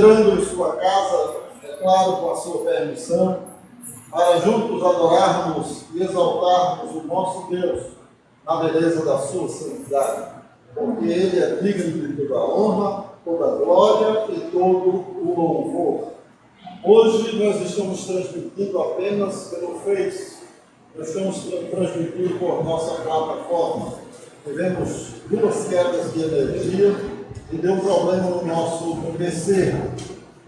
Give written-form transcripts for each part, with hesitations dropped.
entrando em sua casa, é claro, com a sua permissão, para juntos adorarmos e exaltarmos o nosso Deus na beleza da sua santidade, porque Ele é digno de toda a honra, toda a glória e todo o louvor. Hoje nós estamos transmitindo apenas pelo Face, nós estamos transmitindo por nossa plataforma. Tivemos duas quedas de energia e deu problema no nosso PC.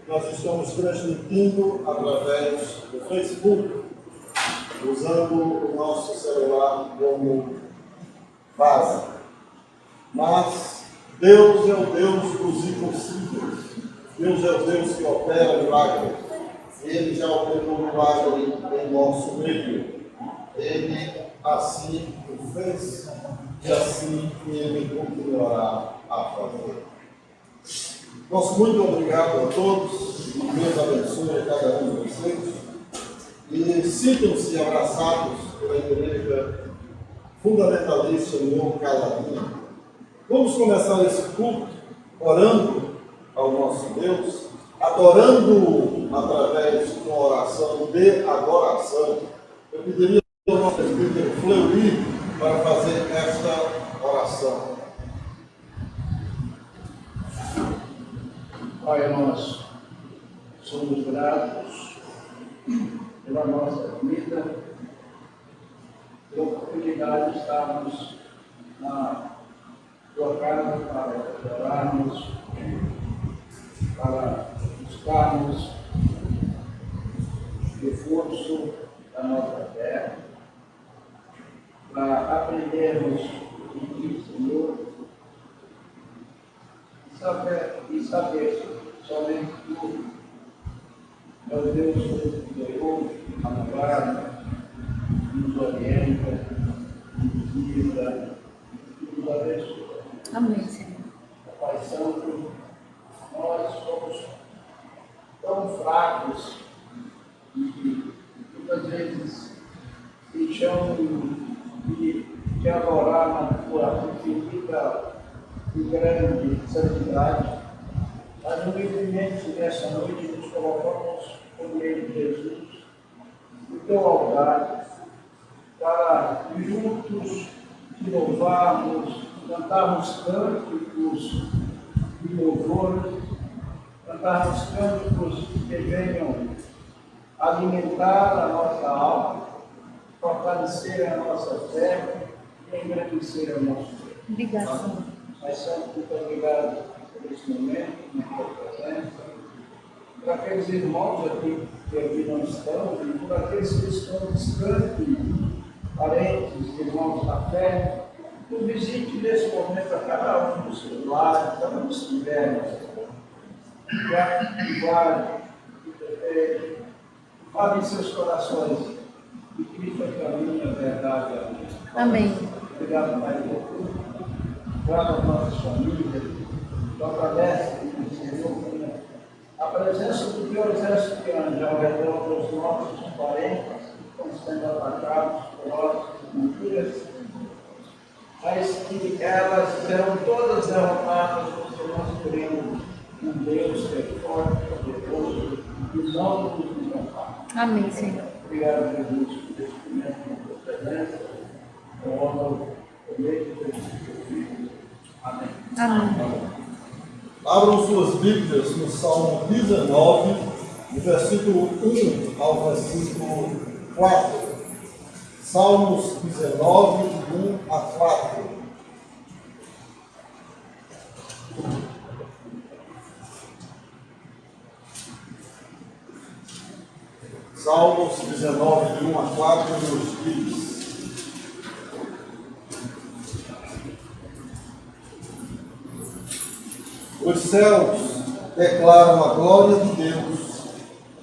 Nós estamos transmitindo através do Facebook, usando o nosso celular como base. Mas Deus é o Deus dos impossíveis. Deus é o Deus que opera milagres. Ele já operou milagre em nosso meio. Ele assim o fez e assim Ele continuará a fazer. Nosso muito obrigado a todos, Deus abençoe a cada um de vocês e sintam-se abraçados pela igreja fundamentalista União Caladinha. Vamos começar esse culto orando ao nosso Deus, adorando através de uma oração de adoração. Eu pediria ao nosso presbítero Fleury para fazer esta oração. Pai, nós somos gratos pela nossa vida, pela oportunidade de estarmos na tua casa para adorarmos, para buscarmos reforço da nossa fé, para aprendermos de ti, Senhor, e saber somente tu é o Deus todo-poderoso, amparo, nos orienta, nos guia, nos abençoa. Amém, Senhor. Pai Santo, nós somos tão fracos e muitas vezes deixamos de adorar na tua infinita e grande santidade, mas humildemente nessa noite nos colocamos por meio de Jesus, no teu altar, para juntos te louvarmos, cantarmos cânticos de louvor, cantarmos cânticos que venham alimentar a nossa alma, fortalecer a nossa fé e engrandecer o nosso Deus. Obrigada, Senhor. Mas, Santo, muito obrigado por esse momento, na tua presença, por aqueles irmãos aqui que aqui não estão, e por aqueles que estão distantes, parentes, irmãos da fé, tu visite nesse momento a cada um dos seus lares, cada um dos que estiverem, que guarde, que protege, fale em seus corações, e Cristo é o caminho, a verdade e a vida. Amém. Obrigado, Pai, por tudo. Guarda as nossas famílias, fortalece, Senhor, a presença do teu exército de anjos ao redor dos nossos parentes que estão sendo atacados por mentiras, mas que elas serão todas derrotadas porque nós queremos um Deus que é forte, poderoso e não nos desampara. Amém, Senhor. Obrigado, Jesus, por esse momento na tua presença. Eu honro o meio de Jesus. Amém. Amém. Abram suas Bíblias no Salmo 19, do versículo 1 ao versículo 4. Salmos 19, de 1 a 4. Salmos 19, de 1 a 4, nos diz: os céus declaram a glória de Deus,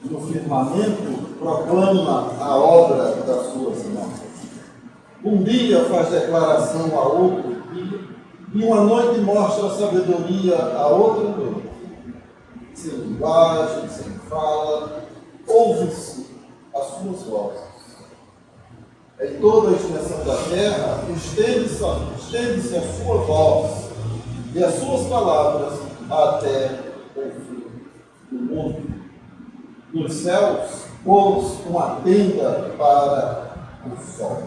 e o firmamento proclama a obra das suas mãos. Um dia faz declaração a outro dia, e uma noite mostra sabedoria a outra noite. Sem linguagem, sem fala, ouve-se as suas vozes. Em toda a extensão da terra, estende-se a sua voz, e as suas palavras até o fim. mundo. Nos céus, pôs uma tenda para o sol.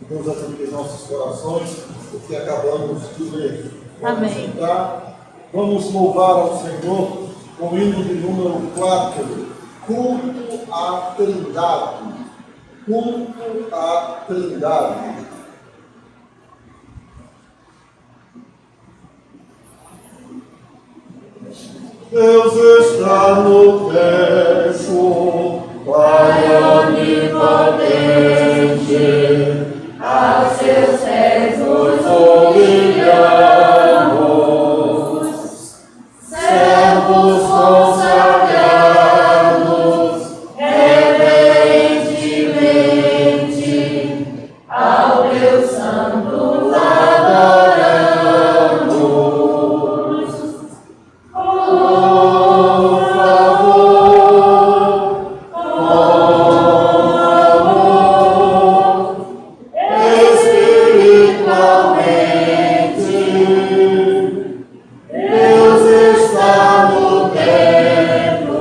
Deus abençoe nossos corações, porque acabamos de ler. Vamos Amém. entrar, vamos louvar ao Senhor com o hino de número 4, culto à Trindade. Culto à Trindade. Deus está no templo, Pai onipotente, Aos seus servos humilhamos, servos consagrados, reverentemente ao Deus Santo adoramos. por favor, espiritualmente, Deus está no templo,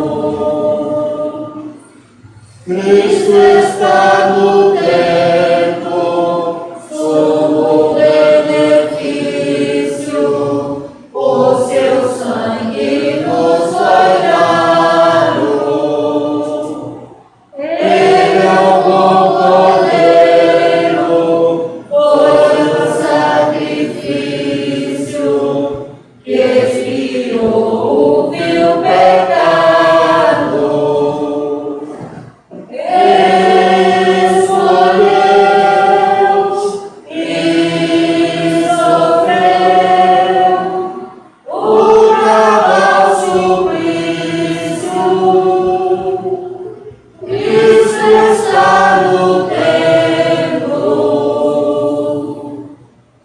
Cristo está no templo, Sumo benefício, por seu sangue nos foi dado. Ele é o bom Cordeiro, foi o sacrifício que expiou o vil pecado. Escolheu e sofreu o cruel suplício. Cristo está no templo,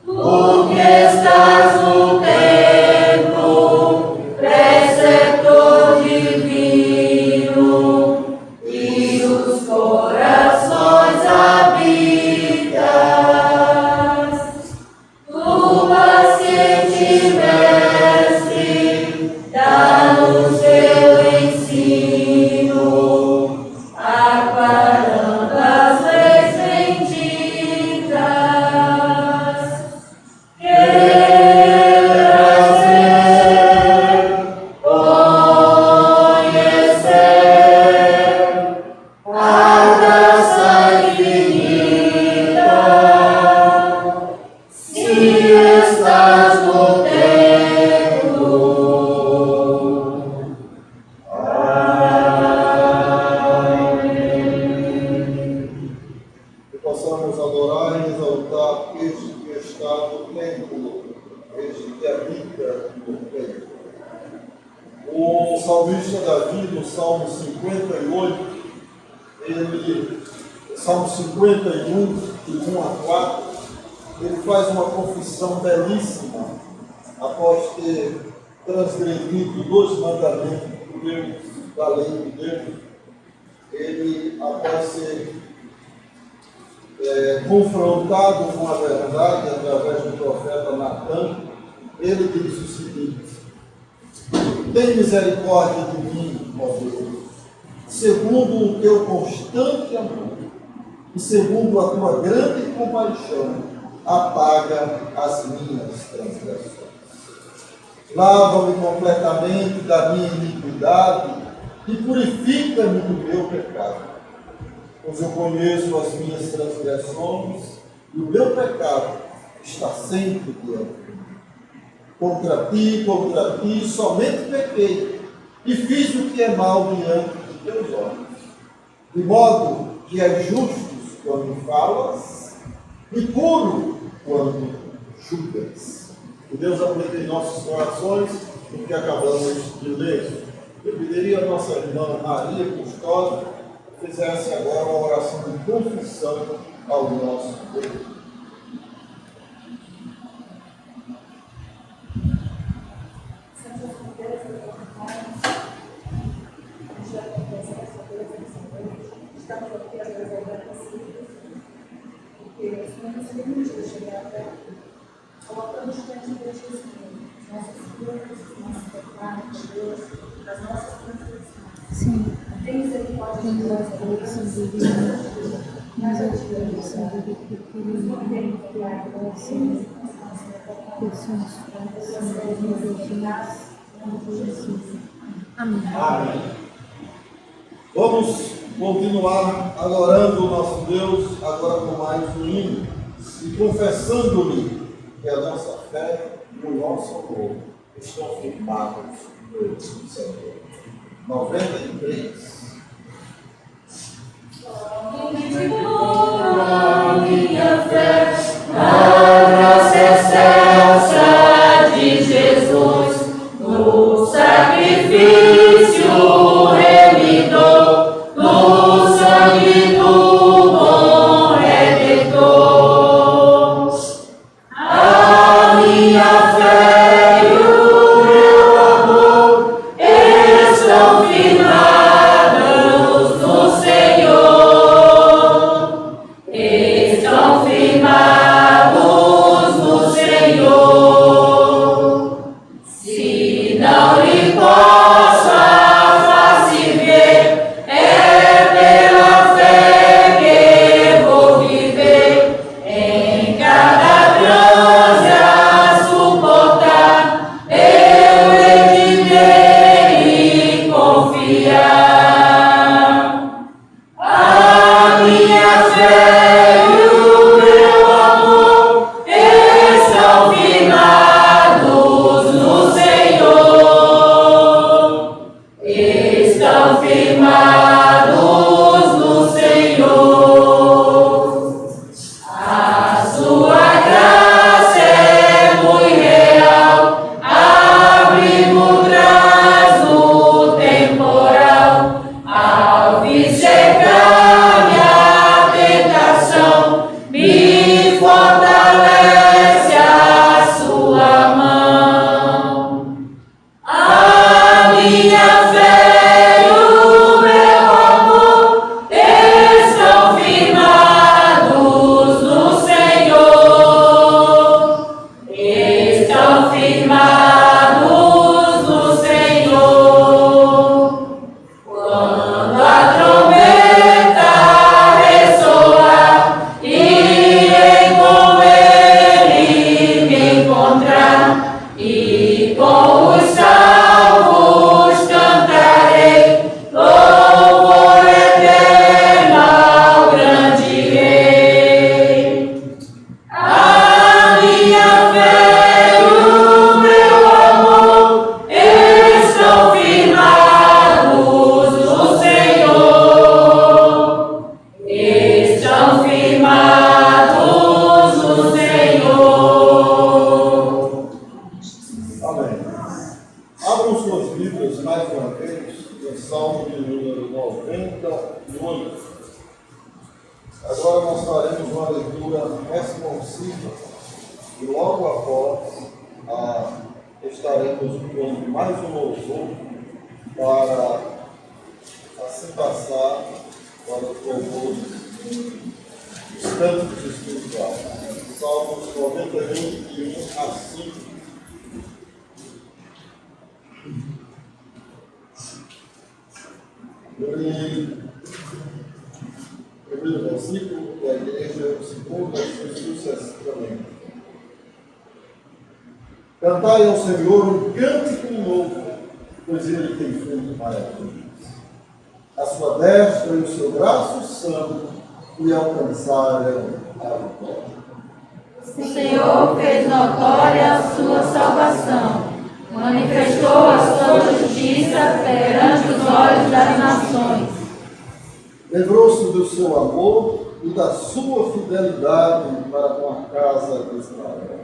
porque estás no templo, preceptor divino, e os corações habitas. Tu, paciente mestre, dá-nos teu ensino, aclarando as leis benditas. Trazer, conhecer a graça infinita, se estás no templo. que possamos adorar e exaltar este que está no templo, este que habita no templo. O salmista Davi, no Salmo 58, Salmo 51, de 1 a 4, ele faz uma confissão belíssima após ter transgredido 2 mandamentos de Deus, da lei de Deus. Ele, após ser confrontado com a verdade através do profeta Natã, ele diz o seguinte: tem misericórdia de mim, ó Deus, segundo o teu constante amor e segundo a tua grande compaixão, apaga as minhas transgressões. Lava-me completamente da minha iniquidade e purifica-me do meu pecado, pois eu conheço as minhas transgressões e o meu pecado está sempre diante de mim. Contra ti, somente pequei e fiz o que é mal diante de teus olhos, de modo que és justo quando falas e puro quando julgas. Que Deus aplique em nossos corações o que acabamos de ler. Eu pediria a nossa irmã Maria Custódia fizesse agora uma oração de confissão ao nosso Deus. Estamos aqui às vezes agradecidos, porque nós recebemos de chegar até colocamos diante de Deus nossos filhos, nossos pecados, Deus, das nossas transgressões. Sim. Tem misericórdia de Temos nós, a correção divina. Mas a correção do que queremos. Sim. Pessoas Amém. Amém. Vamos continuar adorando o nosso Deus, agora com mais um hino, e confessando-lhe que a nossa fé e o nosso amor estão firmados no Senhor. 93. Minha fé na graça excelsa de Jesus, no sacrifício remidor, no sangue do bom Redentor. A minha fé e o meu amor estão firmados no Senhor. Estão firmados no Senhor. Se não lhe posso a face ver, é pela fé que vou viver. Em cada transe a suportar, eu hei de ter e confiar. A minha fé e o meu amor estão firmados no Senhor. Estão firmados no Senhor. A sua graça é muito real, abrigo traz no temporal. Ao vir cercar-me a tentação, me fortalece a sua mão. A minha fé e o meu amor estão firmados no Senhor. Estão firmados no Senhor. Quando a trombeta ressoar e com ele me encontrar, e com os salvos cantarei louvor eterno ao grande Rei. A minha fé e o meu amor estão firmados no Senhor. Estão firmados no Senhor. Amém. Abram suas Bíblias mais uma vez no Salmo de número 98. Agora nós faremos uma leitura responsiva e logo após estaremos usando mais um louvor para assim passar para os louvores dos cânticos espirituais. Salmos 91 a 5. Primeiro versículo da igreja, o segundo versículo sucessivamente. Cantai ao Senhor um cântico novo, pois ele tem feito maravilhas. A sua destra e o seu braço santo lhe alcançaram a vitória. O Senhor fez notória a sua salvação, manifestou a sua justiça perante os olhos das nações. Lembrou-se do seu amor e da sua fidelidade para com a casa de Israel.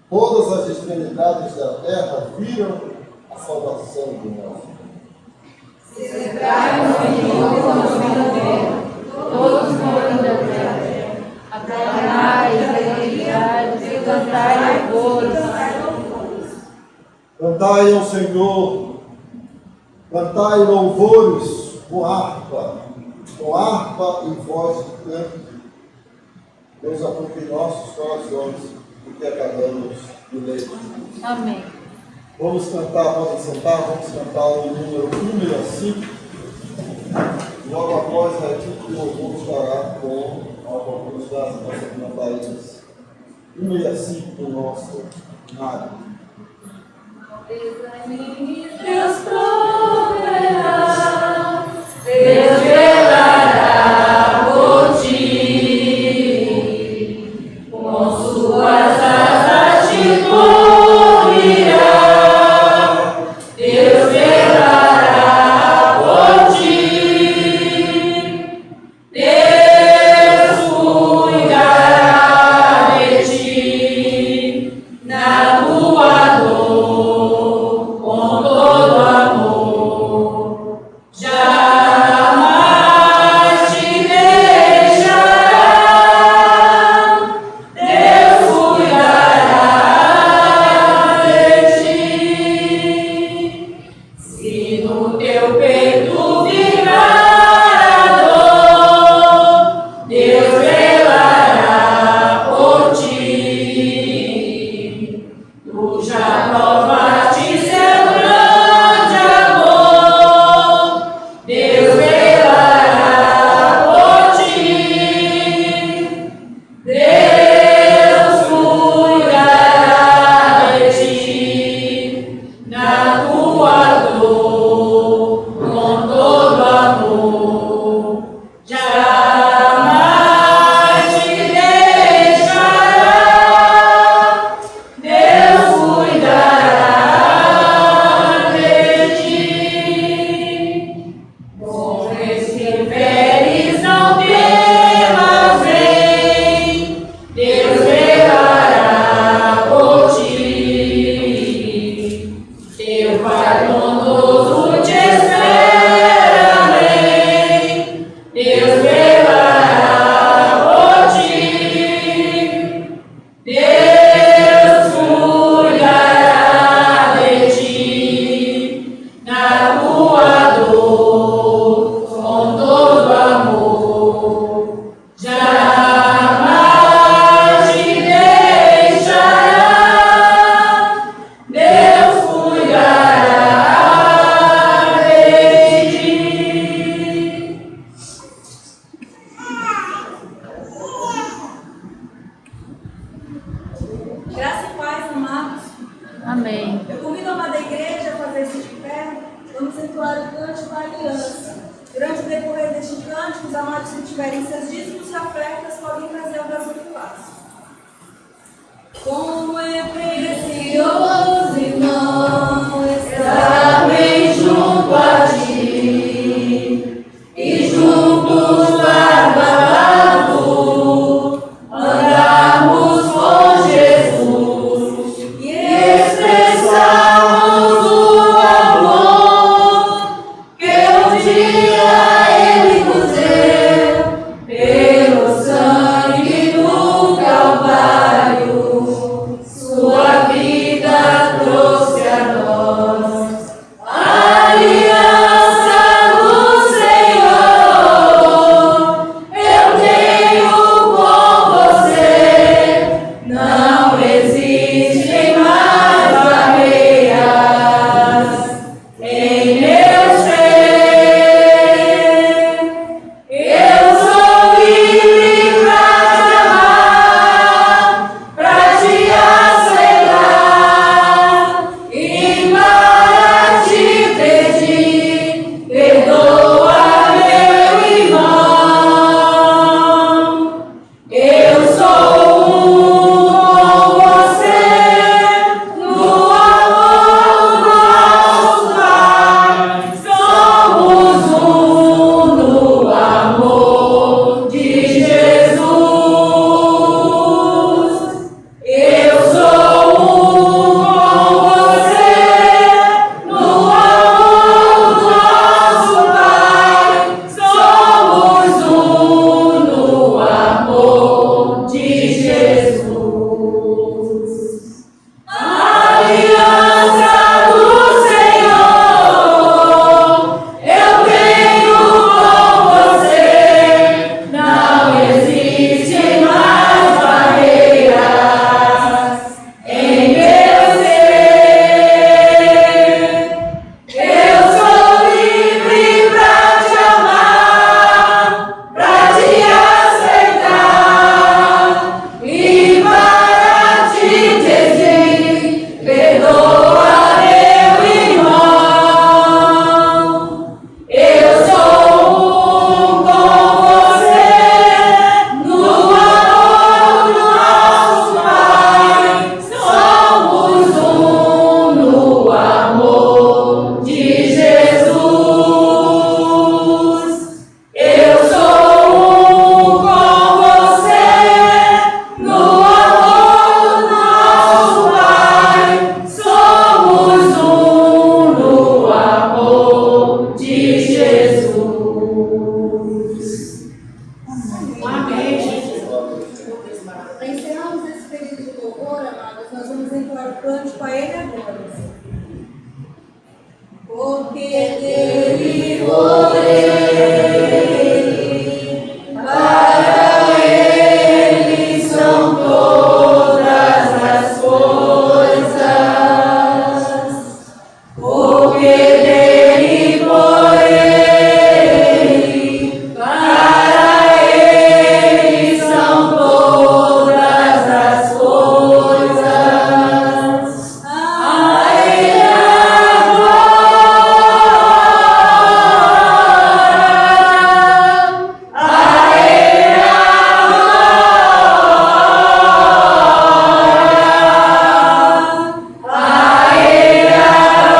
Todas as extremidades da terra viram a salvação do nosso Deus. Celebrai o Senhor com a verdadeira, todos com a verdadeira. Aclamai as alegridades e cantai louvores. Cantai ao Senhor, cantai louvores com harpa e voz de canto. Deus aplique em nossos corações o que acabamos de ler. Amém. Vamos cantar, podem sentar, vamos cantar o número 165. Logo após a equipe de louvor estará com a oportunidade de nós cantarmos 165 do nosso nada. Deus proverá, Deus velará por ti, com suas asas te cobrirá. Deus velará por ti, Deus cuidará de ti na tua dor, com todo amor, jamais te deixará. Deus cuidará de ti. Se no teu peito vibrar a dor, Deus velará por ti. Tu já provaste seu grande amor, Deus velará por ti. Deus cuidará de ti na tua dor, com todo amor, jamais te deixará. Deus cuidará de ti. Com estiveres não temas, vem, Deus velará por ti. Teu Pai bondoso te espera, vem, Deus velará por ti. Deus cuidará de ti na tua dor, com todo amor, jamais te deixará. Deus cuidará de ti. Graça e paz, amados. Amém. Eu convido a amada igreja a fazer-se de pé. Vamos entoar o cântico da aliança. Durante o decorrer deste cântico, os amados que tiverem seus dízimos e ofertas podem trazer o vaso do passo. Como é precioso, irmão, estar bem junto a ti e juntos barbado andarmos com Jesus e expressarmos o amor que um dia Ele nos deu pelo sangue do Calvário. Sua vida de Jesus. Amém. Encerramos esse período de louvor, amados. Nós vamos entoar o cântico a Ele agora. Porque dele, por Ele, para Ele são todas as coisas. Porque dele, por Ele, para Ele são todas as coisas. A Ele a glória, a Ele a glória, a Ele a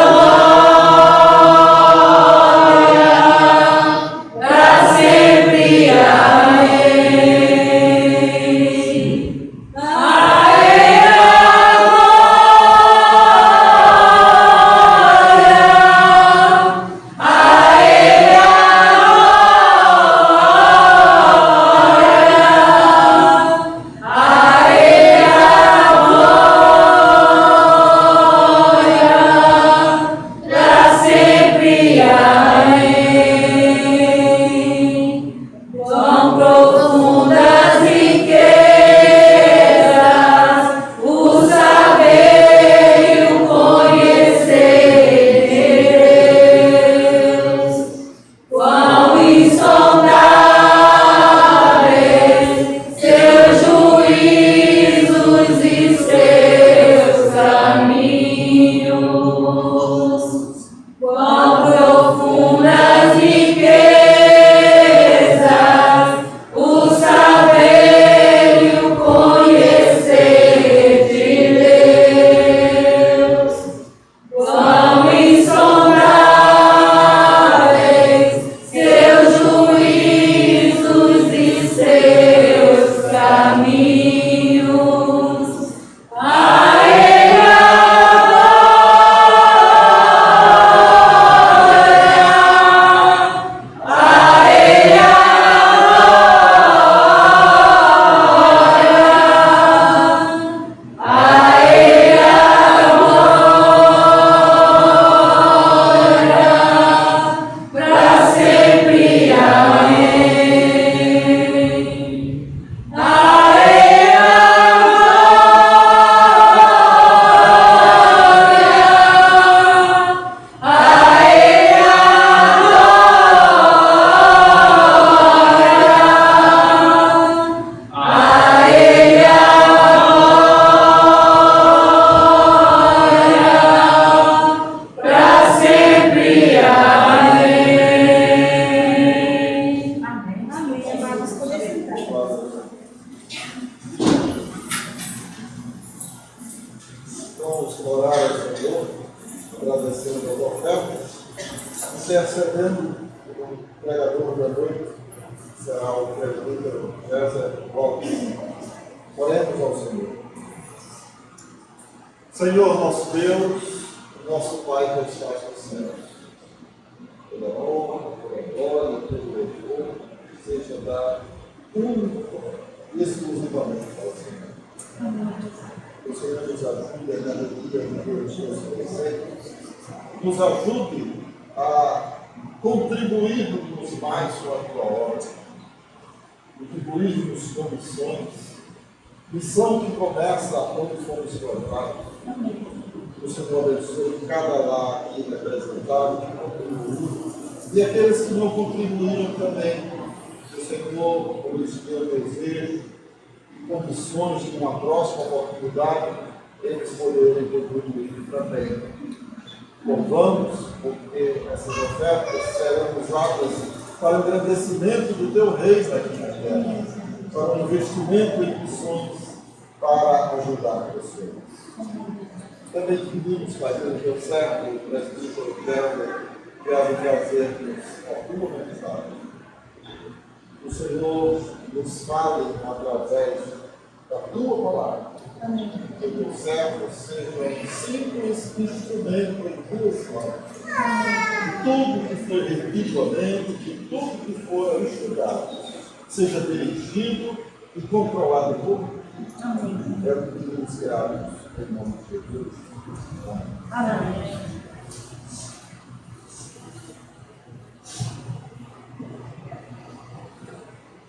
glória, pra sempre. Amém. A Ele a glória, a Ele a glória, a Ele a glória, pra sempre. Amém. Quão profundas riquezas o saber e o conhecer de Deus. Quão insondáveis seus juízos e seus caminhos. Quão profundas riquezas o saber e o conhecer de Deus. Quão insondáveis seus juízos e seus caminhos. A Ele a glória, a Ele a glória, a Ele a glória, pra sempre. Amém. A Ele a glória, a Ele a glória, a Ele a glória, pra sempre. Amém. Amém. Amados, poder sentar. Vamos orar ao Senhor, agradecendo as ofertas, intercedendo o pregador da noite, será o presbítero César Lopes. Oremos ao Senhor. Senhor, nosso Deus, nosso Pai que estás nos céus, toda honra, toda glória, todo louvor, seja dado único e exclusivamente ao Senhor. O Senhor nos ajude na alegria dos seus preceitos, nos ajude a contribuirmos mais com a tua obra, contribuirmos com missões, missão que começa quando fomos plantados. O Senhor abençoe cada lar aqui representado, que contribuiu, e aqueles que não contribuíram também. O Senhor lhes deu desejo, condições de uma próxima oportunidade, eles poderem contribuir também. Louvamos, porque essas ofertas serão usadas para o engrandecimento do teu reino aqui na terra, para o investimento em missões, para ajudar pessoas. Também pedimos, Pai, pelo teu servo, o presbítero Helder, que há de trazer-nos a tua mensagem. O Senhor nos fale através da tua palavra. Que o teu servo seja um simples instrumento em tuas mãos. Que tudo que foi rigorosamente, que tudo que for estudado, seja dirigido e controlado por Amém. É o que iniciamos em nome de Jesus. Amém.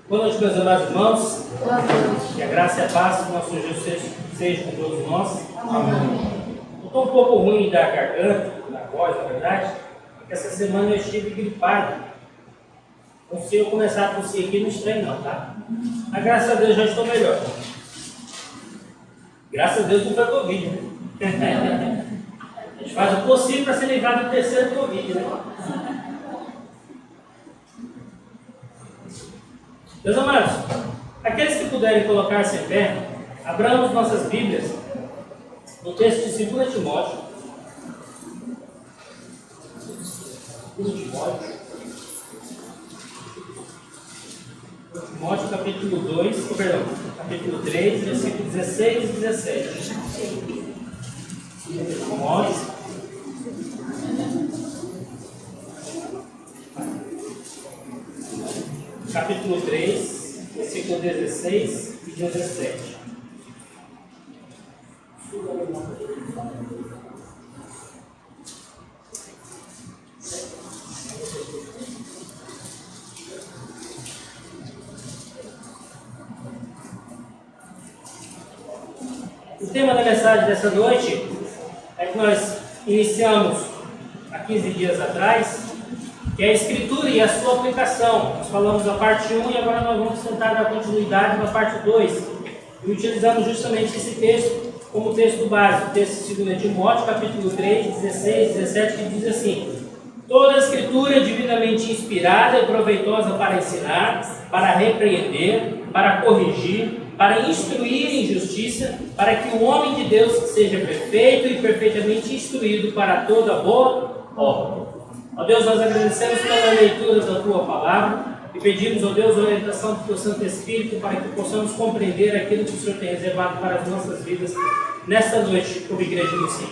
Boa noite, meus amados irmãos. Boa noite. Que a graça e a paz do nosso Jesus seja com todos nós. Amém. Eu estou um pouco ruim da garganta, da voz, na verdade, porque essa semana eu estive gripado. Então, se eu começar a tossir aqui, não estranho não, tá? Mas graças a Deus já estou melhor. Graças a Deus não foi Covid, né? A gente faz o possível para ser livrado do terceiro Covid, né? Meus amados, aqueles que puderem colocar-se em pé, abramos nossas Bíblias no texto de 2 Timóteo. 2 Timóteo, capítulo 2, capítulo 3, versículo 16 e 17. 2 Timóteo. Capítulo 3, versículo 16 e 17. O tema da mensagem dessa noite é que nós iniciamos há 15 dias atrás, que é a Escritura e a sua aplicação. Nós falamos da parte 1 e agora nós vamos tentar dar continuidade na parte 2. E utilizamos justamente esse texto como texto básico, o texto de 2 Timóteo, capítulo 3, 16, 17, que diz assim: toda a Escritura é divinamente inspirada e proveitosa para ensinar, para repreender, para corrigir, para instruir em justiça, para que o homem de Deus seja perfeito e perfeitamente instruído para toda boa obra. Ó Deus, nós agradecemos pela leitura da Tua Palavra e pedimos, ó Deus, a orientação do Teu Santo Espírito para que possamos compreender aquilo que o Senhor tem reservado para as nossas vidas nesta noite, como igreja do Senhor.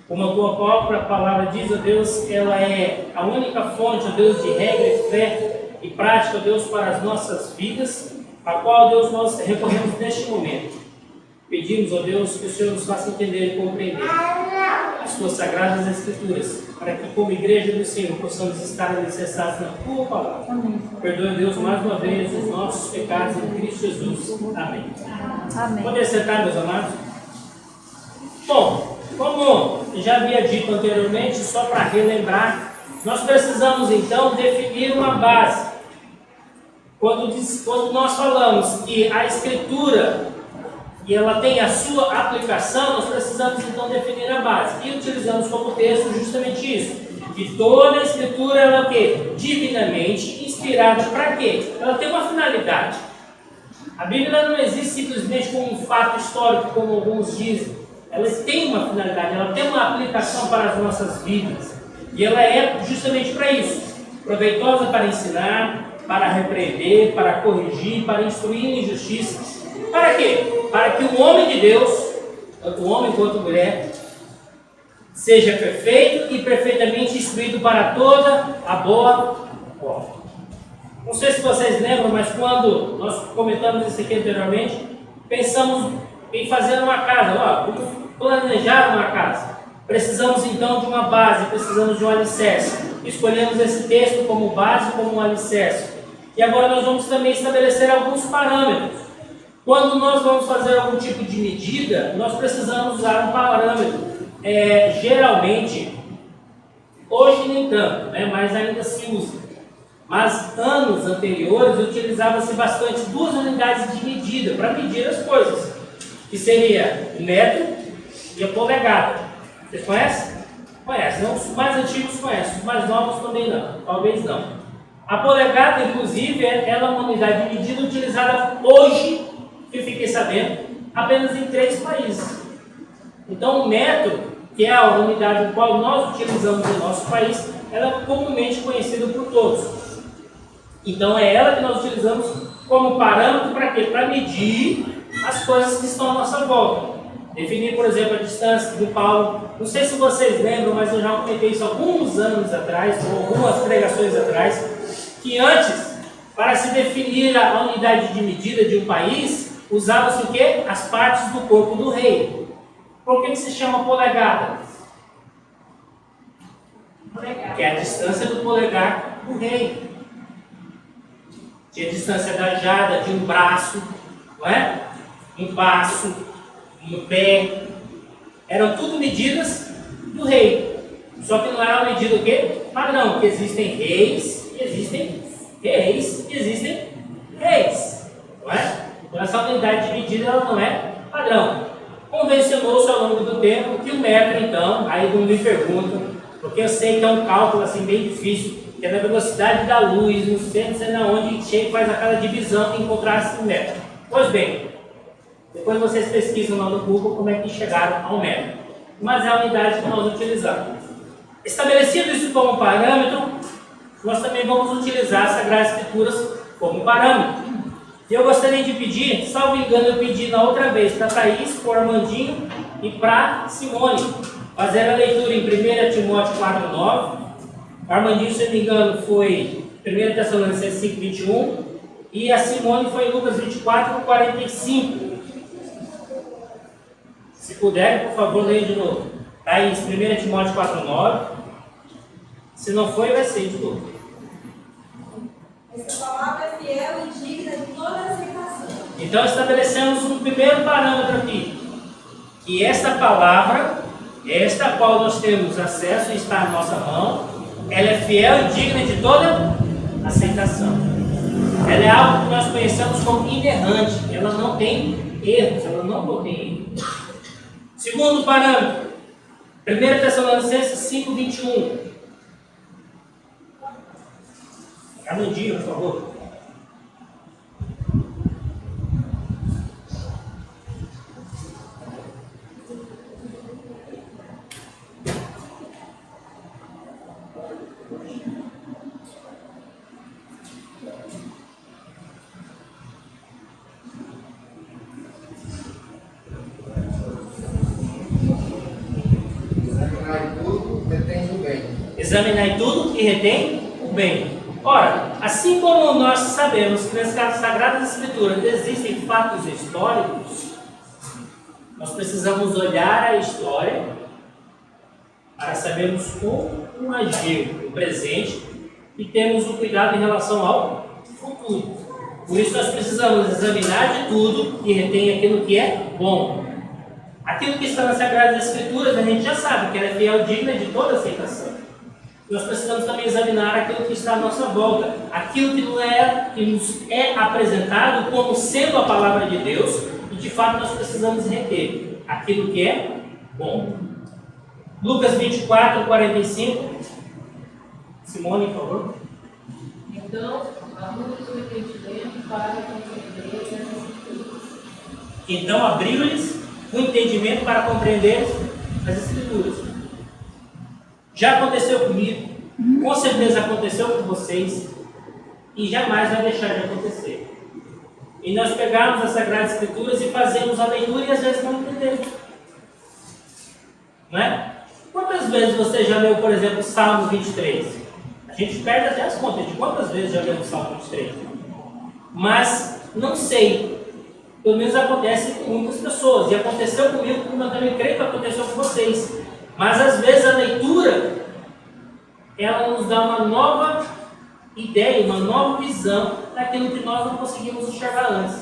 Como a Tua própria Palavra diz, ó Deus, ela é a única fonte, ó Deus, de regra e fé e prática, ó Deus, para as nossas vidas, a qual, ó Deus, nós recorremos neste momento. Pedimos, ó Deus, que o Senhor nos faça entender e compreender as Tuas sagradas Escrituras, para que, como igreja do Senhor, possamos estar alicerçados na Tua Palavra. Amém. Perdoe, Deus, mais uma vez os nossos pecados em Cristo Jesus. Amém. Amém. Podem sentar, meus amados? Bom, como já havia dito anteriormente, só para relembrar, nós precisamos então definir uma base. Quando nós falamos que a Escritura e ela tem a sua aplicação, nós precisamos então definir a base. E utilizamos como texto justamente isso. Que toda a Escritura ela é o quê? Divinamente inspirada para quê? Ela tem uma finalidade. A Bíblia não existe simplesmente como um fato histórico, como alguns dizem. Ela tem uma finalidade, ela tem uma aplicação para as nossas vidas. E ela é justamente para isso. Proveitosa para ensinar, para repreender, para corrigir, para instruir em justiça. Para quê? Para que o homem de Deus, tanto homem quanto mulher, seja perfeito e perfeitamente instruído para toda a boa obra. Não sei se vocês lembram, mas quando nós comentamos isso aqui anteriormente, pensamos em fazer uma casa, vamos planejar uma casa. Precisamos então de uma base, precisamos de um alicerce. Escolhemos esse texto como base, como um alicerce. E agora nós vamos também estabelecer alguns parâmetros. Quando nós vamos fazer algum tipo de medida, nós precisamos usar um parâmetro. Geralmente, hoje nem tanto, né, mas ainda se usa. Mas anos anteriores utilizava-se bastante 2 unidades de medida para medir as coisas, que seria o metro e a polegada. Vocês conhecem? Conhecem, não? Os mais antigos conhecem, os mais novos também não, talvez não. A polegada, inclusive, ela é uma unidade de medida utilizada hoje, que eu fiquei sabendo, apenas em 3 países. Então, o metro, que é a unidade qual nós utilizamos no nosso país, ela é comumente conhecida por todos. Então, é ela que nós utilizamos como parâmetro para quê? Para medir as coisas que estão à nossa volta. Definir, por exemplo, a distância do Paulo. Não sei se vocês lembram, mas eu já comentei isso alguns anos atrás, ou algumas pregações atrás, que antes, para se definir a unidade de medida de um país, usava-se o quê? As partes do corpo do rei. Por que se chama polegada? Que é a distância do polegar do rei. Tinha a distância da jada de um braço, não é? Um passo, um pé. Eram tudo medidas do rei. Só que não era uma medida o quê? Padrão, porque existem reis e existem reis e existem reis. Não é? Então essa unidade de medida ela não é padrão. Convencionou-se ao longo do tempo que o metro, então, aí não me perguntam, porque eu sei que é um cálculo assim bem difícil, que é na velocidade da luz, não sei onde chega e faz aquela divisão e encontrar esse metro. Pois bem, depois vocês pesquisam lá no Google como é que chegaram ao metro. Mas é a unidade que nós utilizamos. Estabelecido isso como parâmetro, nós também vamos utilizar as Sagradas Escrituras como parâmetro. Eu gostaria de pedir, salvo engano, eu pedi na outra vez para Thaís, para o Armandinho e para Simone fazer a leitura em 1 Timóteo 4,9. Armandinho, se não me engano, foi 1 Tessalonicenses 5,21 e a Simone foi em Lucas 24,45. Se puder, por favor, leia de novo. Thaís, 1 Timóteo 4,9. Se não foi, vai ser de novo. Essa palavra é fiel e digna de toda aceitação. Então estabelecemos um primeiro parâmetro aqui, que esta palavra, esta a qual nós temos acesso e está na nossa mão, ela é fiel e digna de toda aceitação. Ela é algo que nós conhecemos como inerrante, ela não tem erros, ela não contém erros. Segundo parâmetro, 1 Tessalonicenses 5,21. Armandinho, por favor. Examinai tudo, retém o bem. Examinai tudo e retém o bem. Ora, assim como nós sabemos que nas Sagradas Escrituras existem fatos históricos, nós precisamos olhar a história para sabermos como agir no presente e termos o cuidado em relação ao futuro. Por isso nós precisamos examinar de tudo e reter aquilo que é bom. Aquilo que está nas Sagradas Escrituras a gente já sabe que ela é fiel e digna de toda aceitação. Nós precisamos também examinar aquilo que está à nossa volta, aquilo que nos é apresentado como sendo a palavra de Deus, e de fato nós precisamos reter aquilo que é bom. Lucas 24:45. Simone, por favor. Então, abriu-lhes o entendimento para compreender as Escrituras. Então, abriu-lhes o entendimento para compreender as Escrituras. Já aconteceu comigo, com certeza aconteceu com vocês, e jamais vai deixar de acontecer. E nós pegamos as Sagradas Escrituras e fazemos a leitura e às vezes não entendemos. Não é? Quantas vezes você já leu, por exemplo, Salmo 23? A gente perde até as contas de quantas vezes já leu o Salmo 23. Mas não sei. Pelo menos acontece com muitas pessoas. E aconteceu comigo, como eu também creio que aconteceu com vocês. Mas às vezes a leitura, ela nos dá uma nova ideia, uma nova visão daquilo que nós não conseguimos enxergar antes.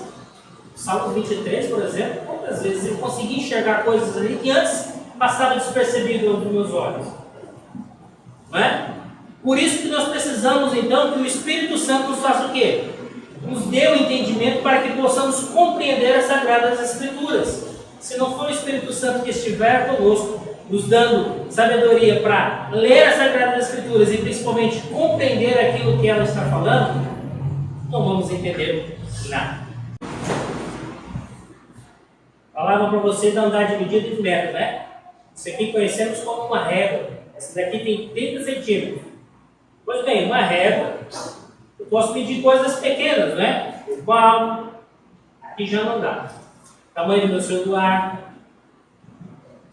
O Salmo 23, por exemplo, quantas vezes eu consegui enxergar coisas ali que antes passava despercebido aos meus olhos. Não é? Por isso que nós precisamos então que o Espírito Santo nos faça o quê? Nos dê o entendimento para que possamos compreender as Sagradas Escrituras. Se não for o Espírito Santo que estiver conosco, nos dando sabedoria para ler as Sagradas Escrituras e principalmente compreender aquilo que ela está falando, não vamos entender nada. Falava para você da unidade de medida de metro, né? Isso aqui conhecemos como uma régua. Essa daqui tem 30 centímetros. Pois bem, uma régua, eu posso medir coisas pequenas, né? O palmo, aqui já não dá. Tamanho do meu celular,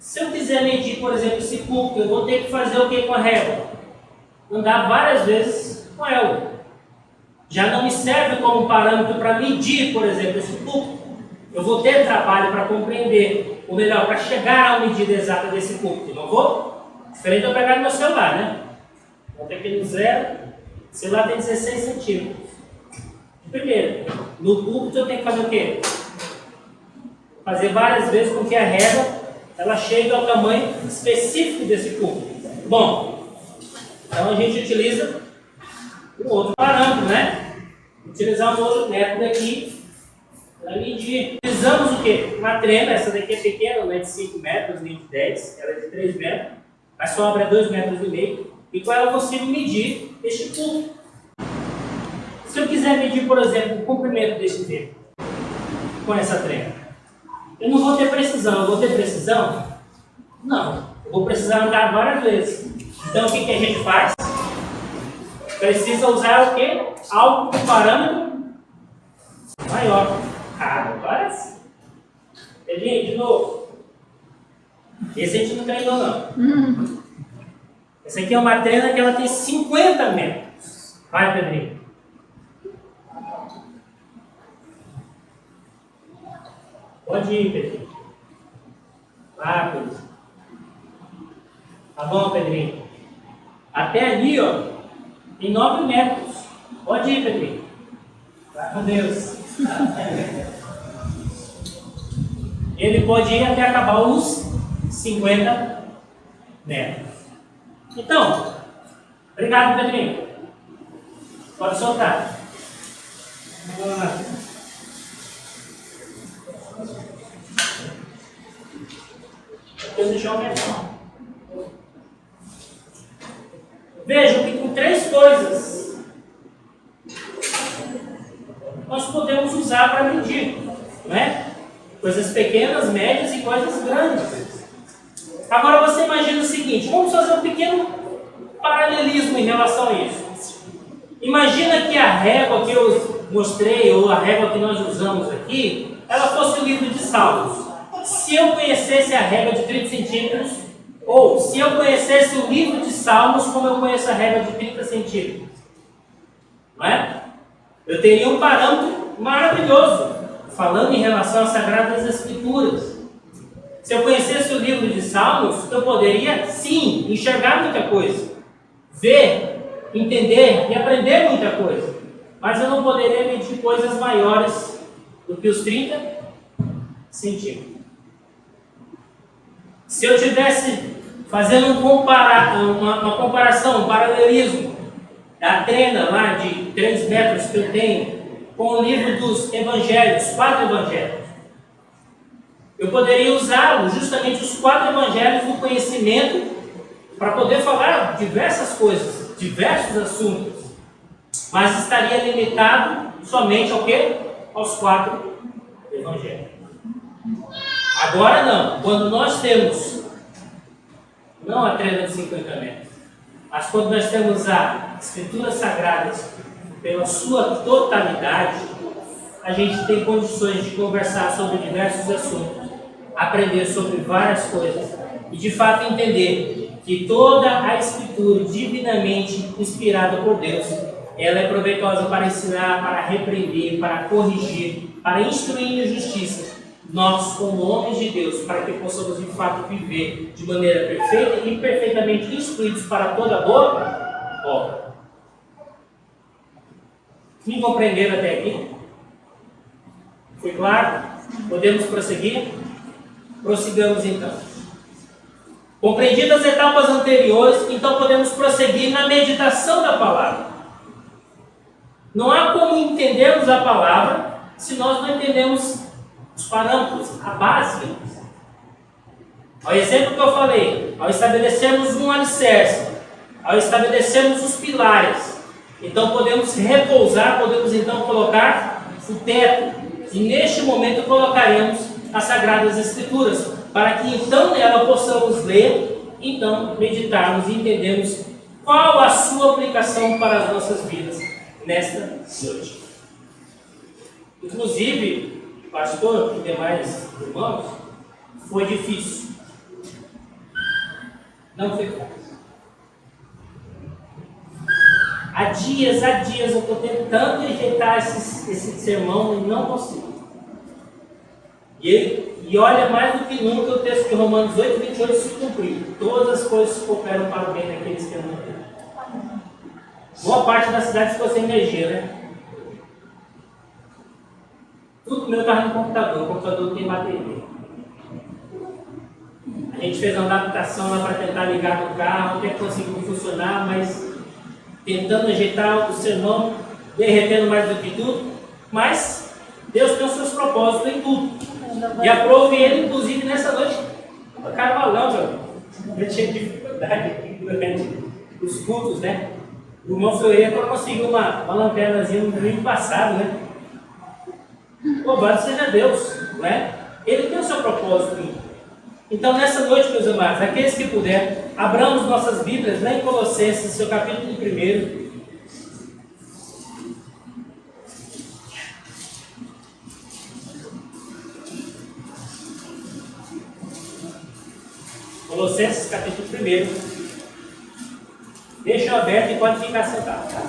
Se eu quiser medir, por exemplo, esse púlpito, eu vou ter que fazer o que com a régua? Andar várias vezes com ela. Já não me serve como parâmetro para medir, por exemplo, esse púlpito. Eu vou ter trabalho para compreender, ou melhor, para chegar à medida exata desse púlpito. Não vou? Diferente de eu pegar no meu celular, né? Vou ter aqui no zero, o celular tem 16 centímetros. Primeiro, no púlpito eu tenho que fazer o quê? Fazer várias vezes com que a régua ela chegue ao tamanho específico desse púlpito. Bom, então a gente utiliza um outro parâmetro, né? Utilizar um outro método aqui para medir. Utilizamos o quê? Uma trena, essa daqui é pequena, não é de 5 metros nem de 10, ela é de 3 metros, a sobra é 2,5 metros, e com ela eu consigo medir este púlpito. Se eu quiser medir, por exemplo, o comprimento deste tempo com essa trena, eu não vou ter precisão. Eu vou ter precisão? Não. Eu vou precisar andar várias vezes. Então, o que a gente faz? Precisa usar o quê? Algo com parâmetro maior. Agora sim. Pedrinho, de novo. Esse a gente não treinou, não. Essa aqui é uma trena que ela tem 50 metros. Vai, Pedrinho. Pode ir, Pedrinho. Rápido. Tá bom, Pedrinho. Até ali, ó, tem 9 metros. Pode ir, Pedrinho. Vai com Deus. Ele pode ir até acabar os 50 metros. Então, obrigado, Pedrinho. Pode soltar. Vamos lá. Deixa eu aumentar. Vejam que com 3 coisas nós podemos usar para medir, né? Coisas pequenas, médias e coisas grandes. Agora você imagina o seguinte, vamos fazer um pequeno paralelismo em relação a isso. Imagina que a régua que eu mostrei, ou a régua que nós usamos aqui, ela fosse o livro de Salmos. Se eu conhecesse a régua de 30 centímetros, ou se eu conhecesse o livro de Salmos como eu conheço a régua de 30 centímetros, não é? Eu teria um parâmetro maravilhoso, falando em relação às Sagradas Escrituras. Se eu conhecesse o livro de Salmos, eu poderia, sim, enxergar muita coisa, ver, entender e aprender muita coisa, mas eu não poderia medir coisas maiores do que os 30 centímetros. Se eu tivesse fazendo uma comparação, um paralelismo da trena lá de 3 metros que eu tenho com o livro dos evangelhos, 4 evangelhos, eu poderia usá-lo, justamente os 4 evangelhos do conhecimento, para poder falar diversas coisas, diversos assuntos, mas estaria limitado somente ao quê? Aos 4 evangelhos. Agora não, quando nós temos, não a trena de 50 metros, mas quando nós temos as Escrituras Sagradas pela sua totalidade, a gente tem condições de conversar sobre diversos assuntos, aprender sobre várias coisas e de fato entender que toda a Escritura divinamente inspirada por Deus, ela é proveitosa para ensinar, para repreender, para corrigir, para instruir em justiça, nós, como homens de Deus, para que possamos de fato viver de maneira perfeita e perfeitamente instruídos para toda boa obra. Me compreenderam até aqui? Foi claro? Podemos prosseguir? Prossigamos então. Compreendidas as etapas anteriores, então podemos prosseguir na meditação da palavra. Não há como entendermos a palavra se nós não entendemos os parâmetros, a base. Ao exemplo que eu falei, ao estabelecermos um alicerce, ao estabelecermos os pilares, então podemos repousar, podemos então colocar o teto, e neste momento colocaremos as Sagradas Escrituras, para que então nela possamos ler, então meditarmos e entendermos qual a sua aplicação para as nossas vidas nesta noite. Inclusive, pastor e demais irmãos, foi difícil. Não foi fácil. Há dias eu estou tentando rejeitar esse sermão e não consigo. E olha, mais do que nunca o texto de Romanos 8, 28 se cumpriu. Todas as coisas cooperam para o bem daqueles que amam a Deus. Boa parte da cidade ficou sem energia, né? Tudo meu estava no computador. O computador não tem bateria. A gente fez uma adaptação lá para tentar ligar no carro, até conseguiu funcionar, mas tentando ajeitar o sermão, derretendo mais do que tudo. Mas Deus tem os seus propósitos em tudo. E aprove ele, inclusive, nessa noite, para carvalhão, meu. Eu tinha dificuldade aqui durante os cultos, né? O irmão Fleury conseguiu uma lanternazinha no domingo passado, né? Louvado seja Deus, não é? Ele tem o seu propósito em tudo. Então, nessa noite, meus amados, aqueles que puderem, abramos nossas Bíblias lá em Colossenses, seu capítulo 1. Colossenses, capítulo 1. Deixa aberto e pode ficar sentado, tá?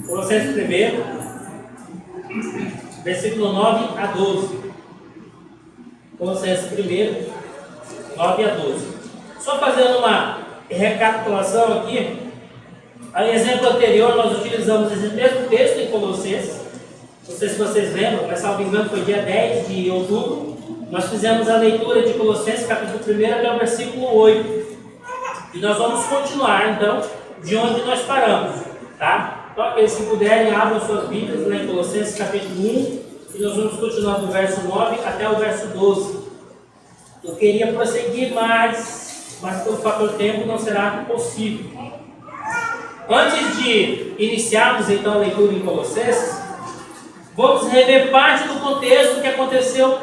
Colossenses 1. Versículo 9 a 12. Colossenses 1, 9 a 12. Só fazendo uma recapitulação aqui. A exemplo anterior, nós utilizamos esse mesmo texto em Colossenses. Não sei se vocês lembram, mas salvo engano foi dia 10 de outubro. Nós fizemos a leitura de Colossenses, capítulo 1 até o versículo 8. E nós vamos continuar, então, de onde nós paramos, tá? Então, aqueles que puderem, abram suas Bíblias lá em Colossenses capítulo 1 e nós vamos continuar do verso 9 até o verso 12. Eu queria prosseguir mais, mas pelo fator tempo não será possível. Antes de iniciarmos então a leitura em Colossenses, vamos rever parte do contexto que aconteceu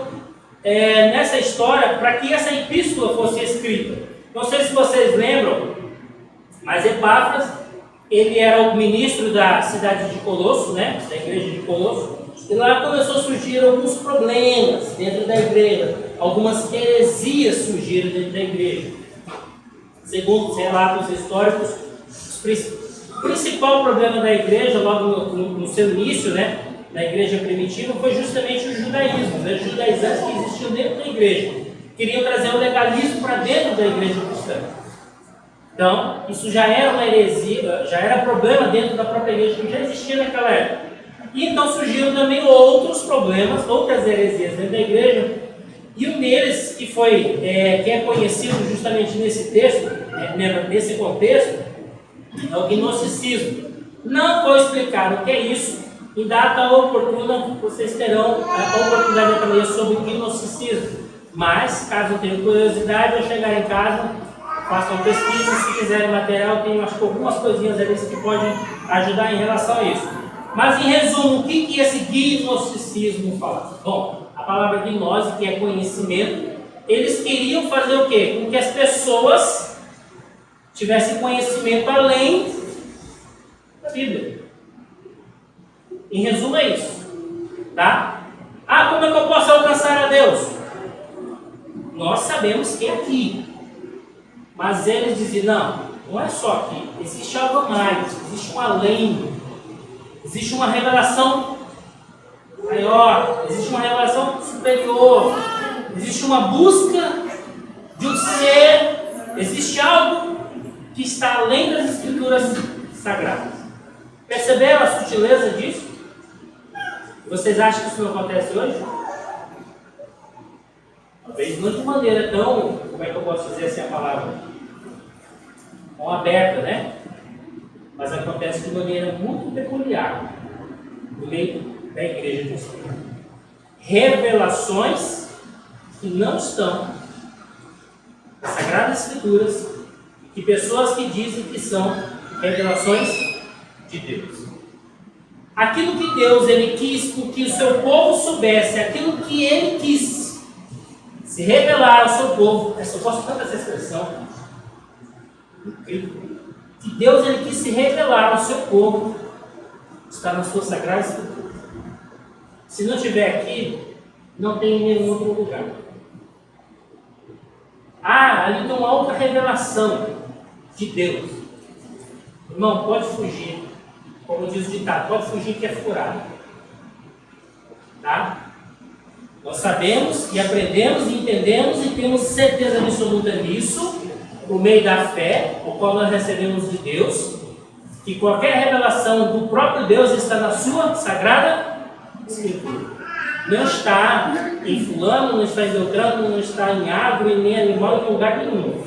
nessa história para que essa epístola fosse escrita. Não sei se vocês lembram, mas Epáfras, ele era o ministro da cidade de Colosso, né? Da igreja de Colosso, e lá começou a surgir alguns problemas dentro da igreja, algumas heresias surgiram dentro da igreja. Segundo os relatos históricos, o principal problema da igreja, logo no seu início, né? Da igreja primitiva, foi justamente o judaísmo, né? Os judaizantes que existiam dentro da igreja. Queriam trazer o legalismo para dentro da igreja cristã. Então, isso já era uma heresia, já era problema dentro da própria igreja que já existia naquela época. E então surgiram também outros problemas, outras heresias dentro da igreja. E um deles, que é conhecido justamente nesse texto, nesse contexto, é o gnosticismo. Não vou explicar o que é isso. Em data oportuna, vocês terão a oportunidade de aprender sobre o gnosticismo. Mas, caso tenham curiosidade, ao chegar em casa, façam pesquisa. Se quiserem material, tem acho que algumas coisinhas ali que podem ajudar em relação a isso. Mas, em resumo, o que esse gnosticismo fala? Bom, a palavra gnose, que é conhecimento, eles queriam fazer o quê? Com que as pessoas tivessem conhecimento além da Bíblia. Em resumo é isso, tá? Ah, como é que eu posso alcançar a Deus? Nós sabemos que é aqui. Mas eles diziam, não é só aqui. Existe algo mais, existe um além. Existe uma revelação maior, existe uma revelação superior. Existe uma busca de um ser. Existe algo que está além das escrituras sagradas. Perceberam a sutileza disso? Vocês acham que isso não acontece hoje? Talvez não de maneira tão, como é que eu posso dizer assim a palavra? Tão aberta, né? Mas acontece de maneira muito peculiar no meio da igreja cristã. Revelações que não estão nas Sagradas Escrituras, que pessoas que dizem que são revelações de Deus. Aquilo que Deus ele quis que o seu povo soubesse, aquilo que ele quis se revelar ao seu povo, eu posso tanto essa expressão, que Deus ele quis se revelar ao seu povo, está na sua Sagrada Escritura. Se não estiver aqui, Não tem em nenhum outro lugar. Ah, ali tem uma outra revelação de Deus. Irmão, pode fugir. Como diz o ditado, pode fugir que é furado. Tá? Nós sabemos e aprendemos e entendemos e temos certeza absoluta nisso, por meio da fé, o qual nós recebemos de Deus, que qualquer revelação do próprio Deus está na sua sagrada Escritura. Não está em fulano, não está em Beltrano, não está em árvore, nem animal, em lugar nenhum.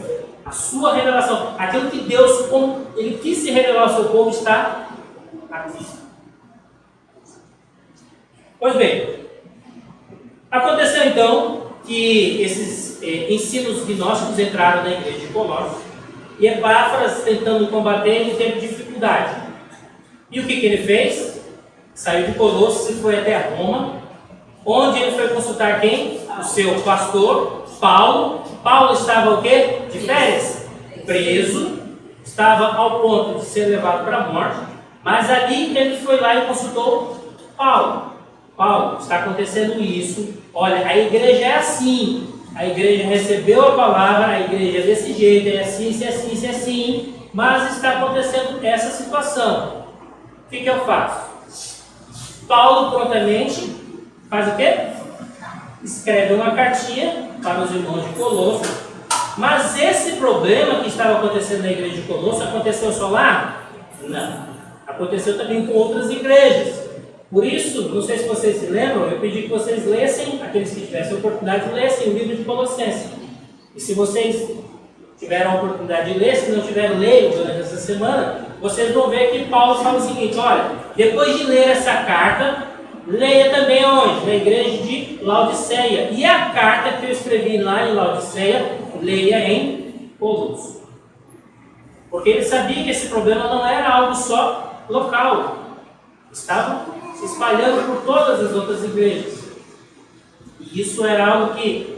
A sua revelação, aquilo que Deus, como Ele quis se revelar ao seu povo, está aqui. Pois bem, aconteceu então que esses ensinos gnósticos entraram na igreja de Colossos e Epáfras, tentando combater, ele teve dificuldade. E o que ele fez? Saiu de Colossos e foi até Roma, onde ele foi consultar quem? O seu pastor, Paulo. Paulo estava o quê? De férias? Preso, estava ao ponto de ser levado para a morte, mas ali ele foi lá e consultou Paulo. Paulo, está acontecendo isso, olha, a igreja é assim, a igreja recebeu a palavra, a igreja é desse jeito, é assim, isso é assim, isso é assim, mas está acontecendo essa situação. O que eu faço? Paulo prontamente faz o quê? Escreve uma cartinha para os irmãos de Colosso, mas esse problema que estava acontecendo na igreja de Colosso aconteceu só lá? Não. Aconteceu também com outras igrejas. Por isso, não sei se vocês se lembram, eu pedi que vocês lessem, aqueles que tivessem oportunidade, lessem o livro de Colossenses. E se vocês tiveram a oportunidade de ler, se não tiveram, leiam durante essa semana, vocês vão ver que Paulo fala o seguinte, olha, depois de ler essa carta, leia também onde? Na igreja de Laodiceia. E a carta que eu escrevi lá em Laodiceia, leia em Colossos. Porque ele sabia que esse problema não era algo só local. Estava se espalhando por todas as outras igrejas. E isso era algo que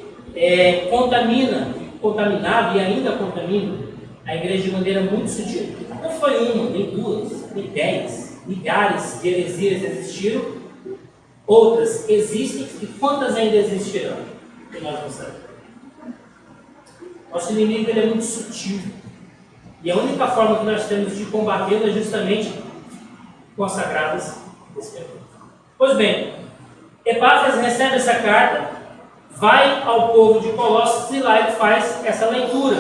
contaminava e ainda contamina a igreja de maneira muito sutil. Não foi uma, nem duas, nem 10, milhares de heresias existiram. Outras existem e quantas ainda existirão? Que nós não sabemos. Nosso inimigo ele é muito sutil. E a única forma que nós temos de combatê-lo é justamente com as sagradas Escrituras. Pois bem, Epáfras recebe essa carta, vai ao povo de Colossos e lá ele faz essa leitura.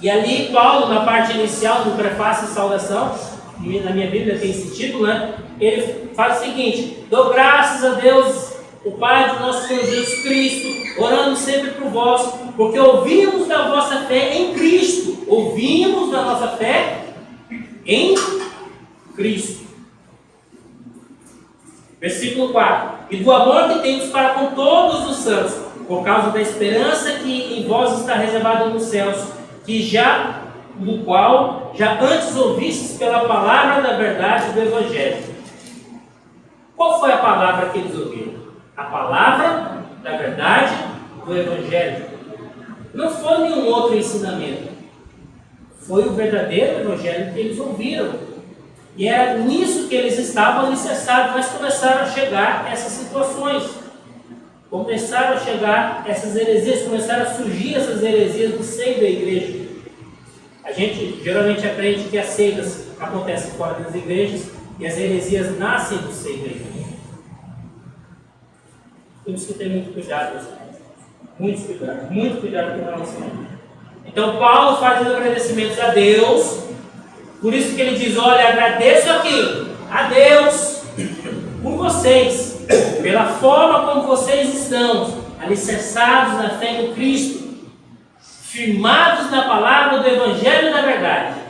E ali Paulo, na parte inicial do prefácio e saudação, na minha Bíblia tem esse título, né? Ele faz o seguinte: dou graças a Deus, o Pai de nosso Senhor Jesus Cristo, orando sempre por vós, porque ouvimos da vossa fé em Cristo. Ouvimos da nossa fé em Cristo. Versículo 4. E do amor que temos para com todos os santos, por causa da esperança que em vós está reservada nos céus, do qual já antes ouvistes pela palavra da verdade do Evangelho. Qual foi a palavra que eles ouviram? A palavra da verdade do Evangelho. Não foi nenhum outro ensinamento. Foi o verdadeiro Evangelho que eles ouviram. E era nisso que eles estavam alicerçados, mas começaram a chegar essas situações. Começaram a chegar essas heresias, começaram a surgir essas heresias do seio da igreja. A gente geralmente aprende que as seitas acontecem fora das igrejas e as heresias nascem do seio da igreja. Temos que ter muito cuidado, muito cuidado com relação a isso. Então Paulo faz os agradecimentos a Deus, por isso que ele diz, olha, agradeço aqui a Deus por vocês, pela forma como vocês estão, alicerçados na fé em Cristo, firmados na palavra do Evangelho da verdade.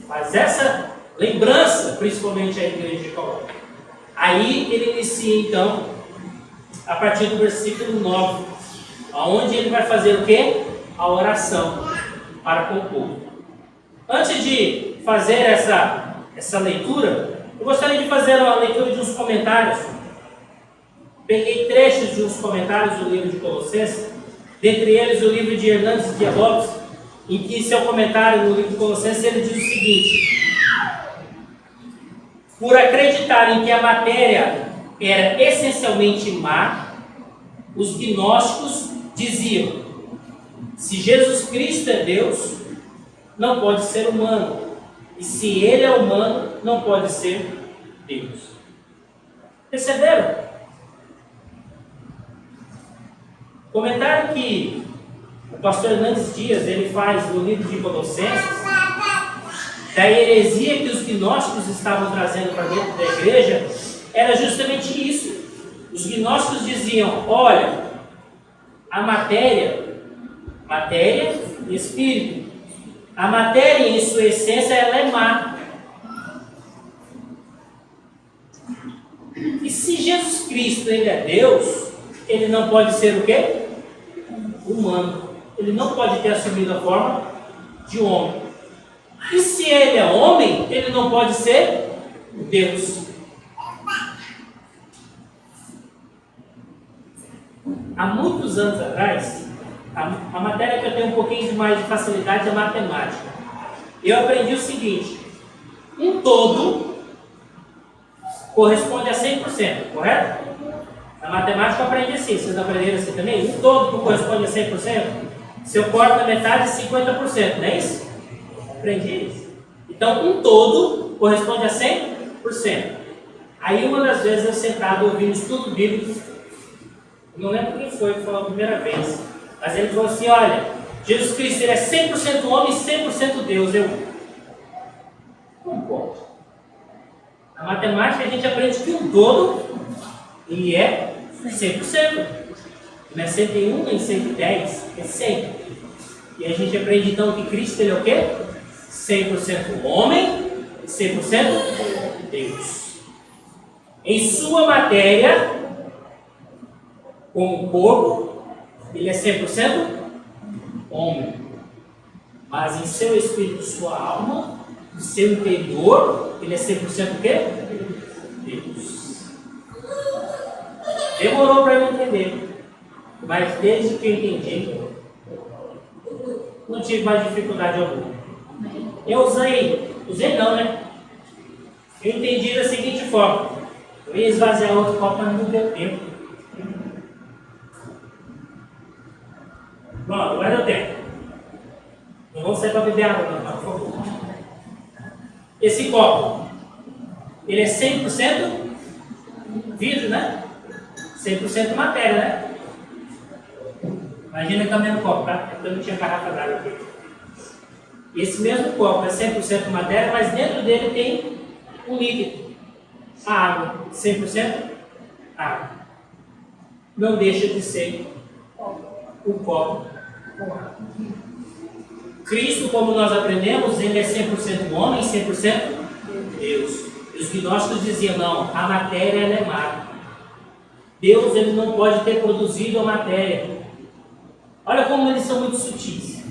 Mas essa lembrança, principalmente a igreja de Colossos. Aí ele inicia então, a partir do versículo 9, onde ele vai fazer o quê? A oração para com o povo. Antes de fazer essa leitura, eu gostaria de fazer uma leitura de uns comentários. Peguei trechos de uns comentários do livro de Colossenses, dentre eles o livro de Hernandes Dias Lopes, em que seu comentário no livro de Colossenses ele diz o seguinte: por acreditarem que a matéria era essencialmente má, os gnósticos diziam: se Jesus Cristo é Deus, não pode ser humano. E se ele é humano, não pode ser Deus. Perceberam? O comentário que o pastor Hernandes Dias ele faz no livro de Colossenses, da heresia que os gnósticos estavam trazendo para dentro da igreja, era justamente isso. Os gnósticos diziam: olha, a matéria e espírito. A matéria, em sua essência, ela é má. E se Jesus Cristo ele é Deus, ele não pode ser o quê? Humano. Ele não pode ter assumido a forma de homem. E se ele é homem, ele não pode ser Deus. Há muitos anos atrás, a matéria que eu tenho um pouquinho mais de facilidade é matemática. Eu aprendi o seguinte: um todo corresponde a 100%, correto? Na matemática eu aprendi assim, vocês aprenderam assim também? Um todo corresponde a 100%? Se eu corto na metade, 50%, não é isso? Aprendi isso. Então, um todo corresponde a 100%. Aí, uma das vezes, eu sentado ouvindo estudo bíblico, não lembro quem foi que falou a primeira vez, mas ele falou assim: olha, Jesus Cristo ele é 100% homem e 100% Deus. Eu não pode. Na matemática a gente aprende que um todo ele é 100%. Não é 101 nem 110, é 100. E a gente aprende então que Cristo ele é o quê? 100% homem e 100% Deus. Em sua matéria, como corpo, ele é 100% homem. Mas em seu espírito, sua alma, no seu interior, ele é 100% o quê? Deus. Demorou para eu entender. Mas desde que eu entendi, não tive mais dificuldade alguma. Eu usei não, né? Eu entendi da seguinte forma: eu ia esvaziar outro copo, mas não deu tempo. Pronto, agora deu tempo. Não vamos sair para beber água, não, por favor. Esse copo, ele é 100% vidro, né? 100% matéria, né? Imagina que é o mesmo copo, tá? Porque eu não tinha garrafa d'água aqui. Esse mesmo copo é 100% matéria, mas dentro dele tem um líquido. A água, 100% água. Não deixa de ser o copo com água. Cristo, como nós aprendemos, ele é 100% homem e 100% Deus. E os gnósticos diziam: não, a matéria ela é má. Deus ele não pode ter produzido a matéria. Olha como eles são muito sutis.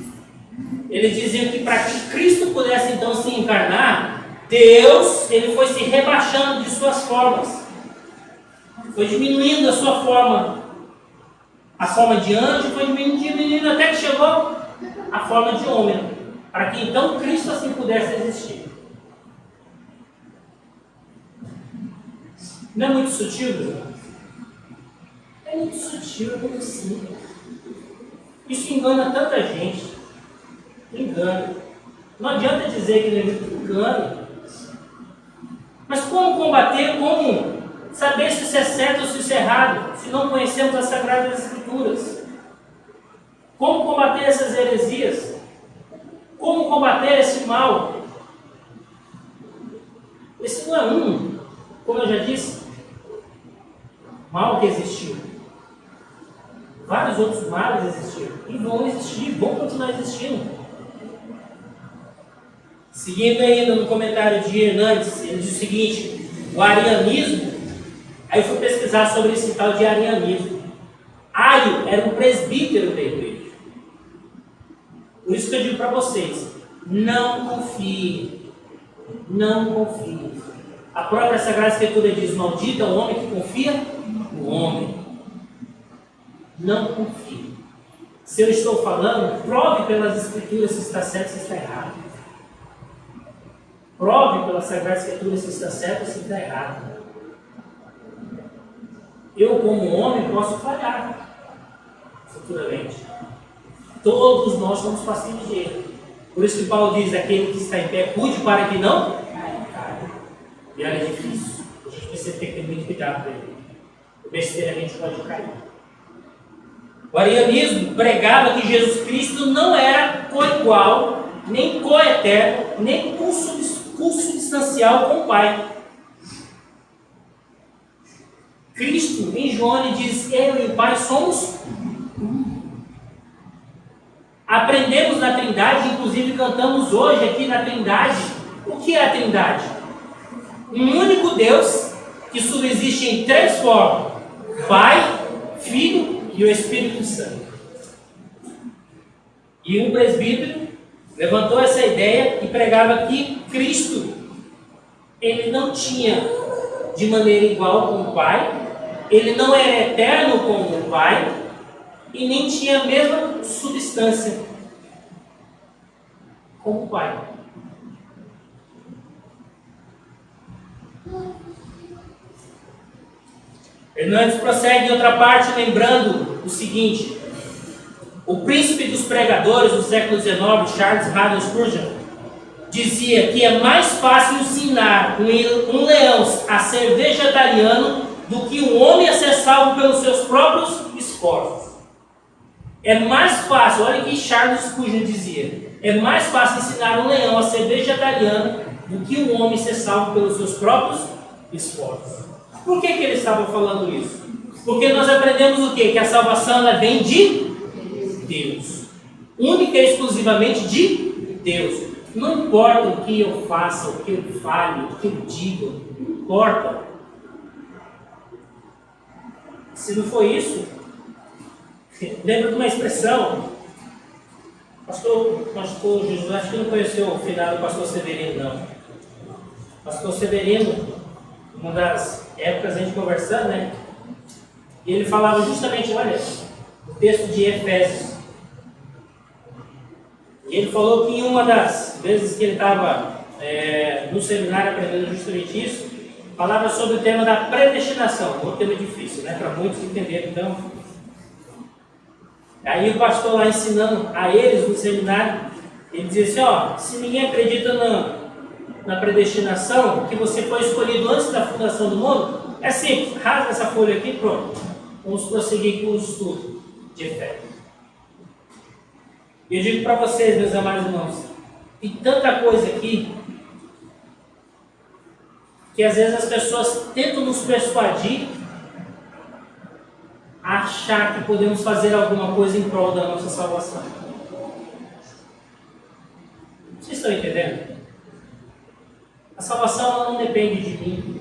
Eles diziam que para que Cristo pudesse então se encarnar, Deus ele foi se rebaixando de suas formas. Foi diminuindo a sua forma. A forma de anjo foi diminuindo até que chegou a forma de homem. Para que então Cristo assim pudesse existir. Não é muito sutil, meus irmãos? É muito sutil, é muito simples. Isso engana tanta gente. Engana. Não adianta dizer que ele engana. Mas como combater? Como saber se isso é certo ou se isso é errado, se não conhecemos as Sagradas Escrituras? Como combater essas heresias? Como combater esse mal? Esse não é um, como eu já disse, mal que existiu. Vários outros males existiram e vão existir, vão continuar existindo. Seguindo ainda no comentário de Hernandes, ele diz o seguinte: o arianismo, aí eu fui pesquisar sobre esse tal de arianismo. Ario era um presbítero da igreja. Por isso que eu digo para vocês: não confie, não confie. A própria Sagrada Escritura diz: maldito é o homem que confia no homem. Não confie. Se eu estou falando, prove pelas Escrituras se está certo ou se está errado. Prove pela Sagrada Escritura se está certo ou se está errado. Eu, como homem, posso falhar futuramente. Todos nós somos passíveis de erro. Por isso que Paulo diz: aquele que está em pé, cuide para que não caia. E olha, é difícil. A gente precisa ter muito cuidado com ele. O besteira a gente pode cair. O arianismo pregava que Jesus Cristo não era coigual, nem coeterno, nem consubstancial com o Pai. Cristo, em João, ele diz: eu e o Pai somos um. Aprendemos na Trindade, inclusive cantamos hoje aqui na Trindade. O que é a Trindade? Um único Deus que subsiste em três formas: Pai, Filho e o Espírito Santo. E um presbítero levantou essa ideia e pregava que Cristo, ele não tinha de maneira igual com o Pai, ele não era eterno como o Pai e nem tinha a mesma substância como o Pai. Hernandes prossegue em outra parte, lembrando o seguinte: o príncipe dos pregadores do século XIX, Charles Haddon Spurgeon, dizia que é mais fácil ensinar um leão a ser vegetariano do que um homem a ser salvo pelos seus próprios esforços. É mais fácil, olha o que Charles Spurgeon dizia: é mais fácil ensinar um leão a ser vegetariano do que um homem ser salvo pelos seus próprios esforços. Por que ele estava falando isso? Porque nós aprendemos o quê? Que a salvação ela vem de Deus. Única e exclusivamente de Deus. Não importa o que eu faça, o que eu fale, o que eu diga, não importa. Se não for isso, lembra de uma expressão? Pastor Jesus, acho que não conheceu o final do pastor Severino, não. Pastor Severino, uma das épocas a gente conversando, né? E ele falava justamente, olha, o texto de Efésios. E ele falou que em uma das vezes que ele estava no seminário aprendendo justamente isso, falava sobre o tema da predestinação. Um tema difícil, né? Para muitos entenderem, então. Aí o pastor lá ensinando a eles no seminário, ele dizia assim: ó, se ninguém acredita na predestinação, que você foi escolhido antes da fundação do mundo, é simples, rasga essa folha aqui e pronto. Vamos prosseguir com o estudo de Efésios. E eu digo para vocês, meus amados irmãos, tem tanta coisa aqui que às vezes as pessoas tentam nos persuadir a achar que podemos fazer alguma coisa em prol da nossa salvação. Vocês estão entendendo? A salvação ela não depende de mim,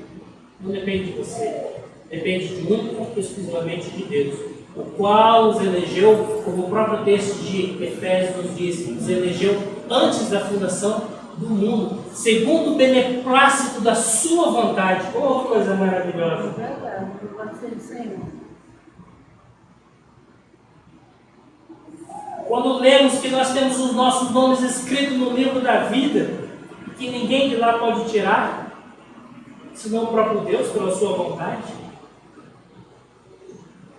não depende de você, depende de único e exclusivamente de Deus, o qual os elegeu, como o próprio texto de Efésios nos diz, os elegeu antes da fundação do mundo, segundo o beneplácito da sua vontade. Oh, coisa maravilhosa! Verdade, pode ser Senhor. Quando lemos que nós temos os nossos nomes escritos no livro da vida, que ninguém de lá pode tirar, senão o próprio Deus, pela sua vontade.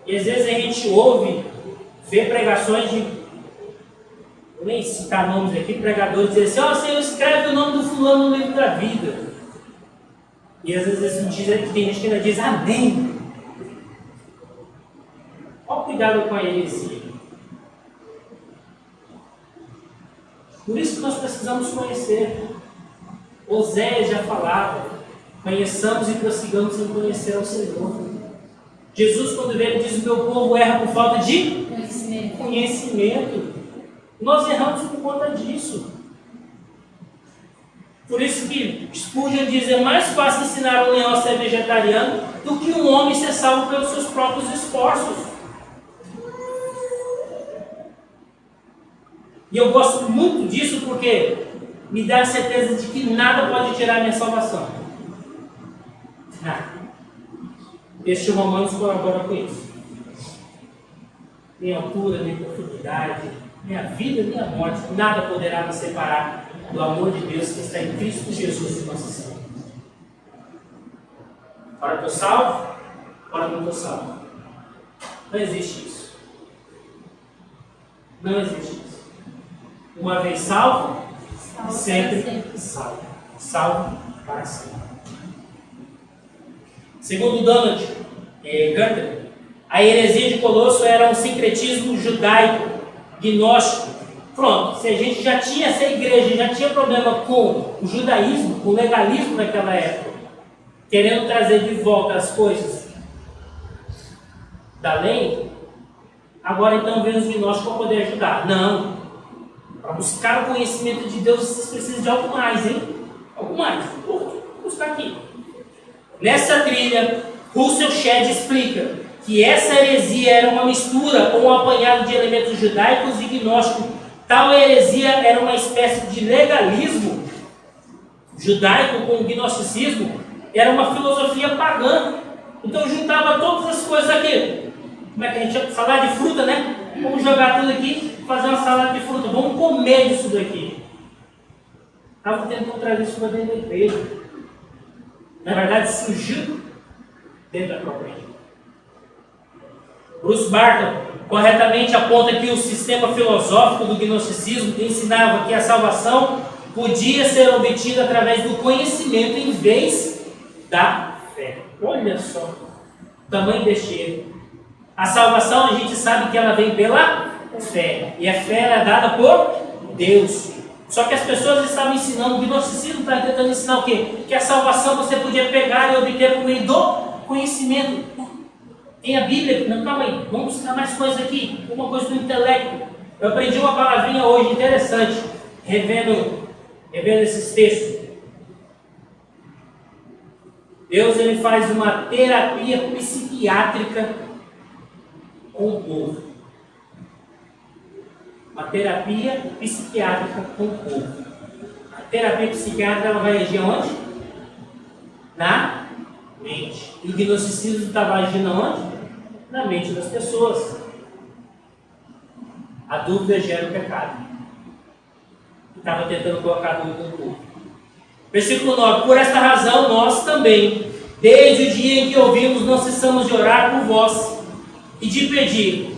E às vezes a gente ouve, vê pregações de, eu nem citar nomes aqui, pregadores dizem assim: ó, Senhor, escreve o nome do fulano no livro da vida. E às vezes tem gente que ainda diz amém. Olha o cuidado com a heresia. Por isso que nós precisamos conhecer. Oséias já falava: conheçamos e prossigamos em conhecer ao Senhor. Jesus, quando veio, diz: o meu povo erra por falta de conhecimento. Nós erramos por conta disso. Por isso que Spurgeon diz: é mais fácil ensinar um leão a ser vegetariano do que um homem ser salvo pelos seus próprios esforços. E eu gosto muito disso porque me dá a certeza de que nada pode tirar a minha salvação. Nada. Este Romanos colabora com isso. Nem altura, nem profundidade, nem a vida, nem a morte, nada poderá nos separar do amor de Deus que está em Cristo Jesus, nosso Senhor. Para que eu salvo, agora não estou salvo. Não existe isso. Não existe isso. Uma vez salvo, sempre salvo. Salvo para sempre. Segundo Donald Gardner, a heresia de Colosso era um sincretismo judaico, gnóstico. Pronto, se a gente já tinha, essa igreja já tinha problema com o judaísmo, com o legalismo naquela época, querendo trazer de volta as coisas da lei, agora então vem os gnósticos para poder ajudar. Não. Para buscar o conhecimento de Deus, vocês precisam de algo mais, hein? Algo mais. Vou buscar aqui. Nessa trilha, Russell Shedd explica que essa heresia era uma mistura ou um apanhado de elementos judaicos e gnósticos. Tal heresia era uma espécie de legalismo judaico com o gnosticismo, era uma filosofia pagã. Então juntava todas as coisas aqui. Como é que a gente chama? Salada de fruta, né? Vamos jogar tudo aqui, fazer uma salada de fruta. Vamos comer disso daqui. Estava tentando trazer isso para dentro da igreja. Na verdade, surgiu dentro da própria igreja. Bruce Barton corretamente aponta que o sistema filosófico do gnosticismo ensinava que a salvação podia ser obtida através do conhecimento em vez da fé. Olha só o tamanho deste erro. A salvação, a gente sabe que ela vem pela fé. E a fé é dada por Deus. Só que as pessoas estavam ensinando, o gnosticismo está tentando ensinar o quê? Que a salvação você podia pegar e obter por meio do conhecimento. Tem a Bíblia, não, calma aí, vamos buscar mais coisas aqui, uma coisa do intelecto. Eu aprendi uma palavrinha hoje interessante, revendo esses textos. Deus ele faz uma terapia psiquiátrica com o povo. Uma terapia psiquiátrica com o povo. A terapia psiquiátrica ela vai agir onde? Na mente. E o gnosticismo estava agindo onde? Na mente das pessoas. A dúvida gera o pecado. Estava tentando colocar a dúvida no povo. Versículo 9. Por esta razão, nós também, desde o dia em que ouvimos, não cessamos de orar por vós e de pedir.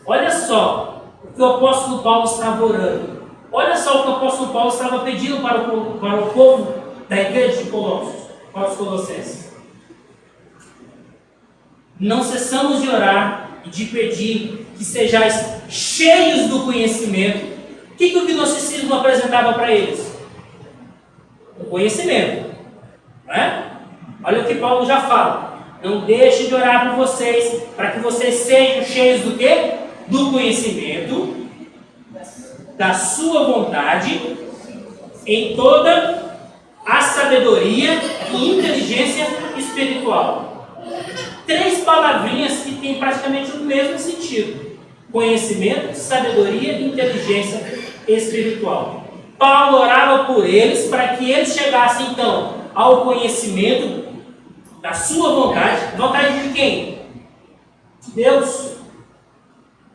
Olha só o que o apóstolo Paulo estava orando. Olha só o que o apóstolo Paulo estava pedindo para o povo da igreja de Colossos, para os colossenses. Não cessamos de orar e de pedir que sejais cheios do conhecimento. O que o gnosticismo apresentava para eles? O conhecimento. Não é? Olha o que Paulo já fala. Não deixe de orar por vocês, para que vocês sejam cheios do quê? Do conhecimento, da sua vontade, em toda a sabedoria e inteligência espiritual. 3 palavrinhas que têm praticamente o mesmo sentido: conhecimento, sabedoria e inteligência espiritual. Paulo orava por eles para que eles chegassem então ao conhecimento da sua vontade. Vontade de quem? De Deus.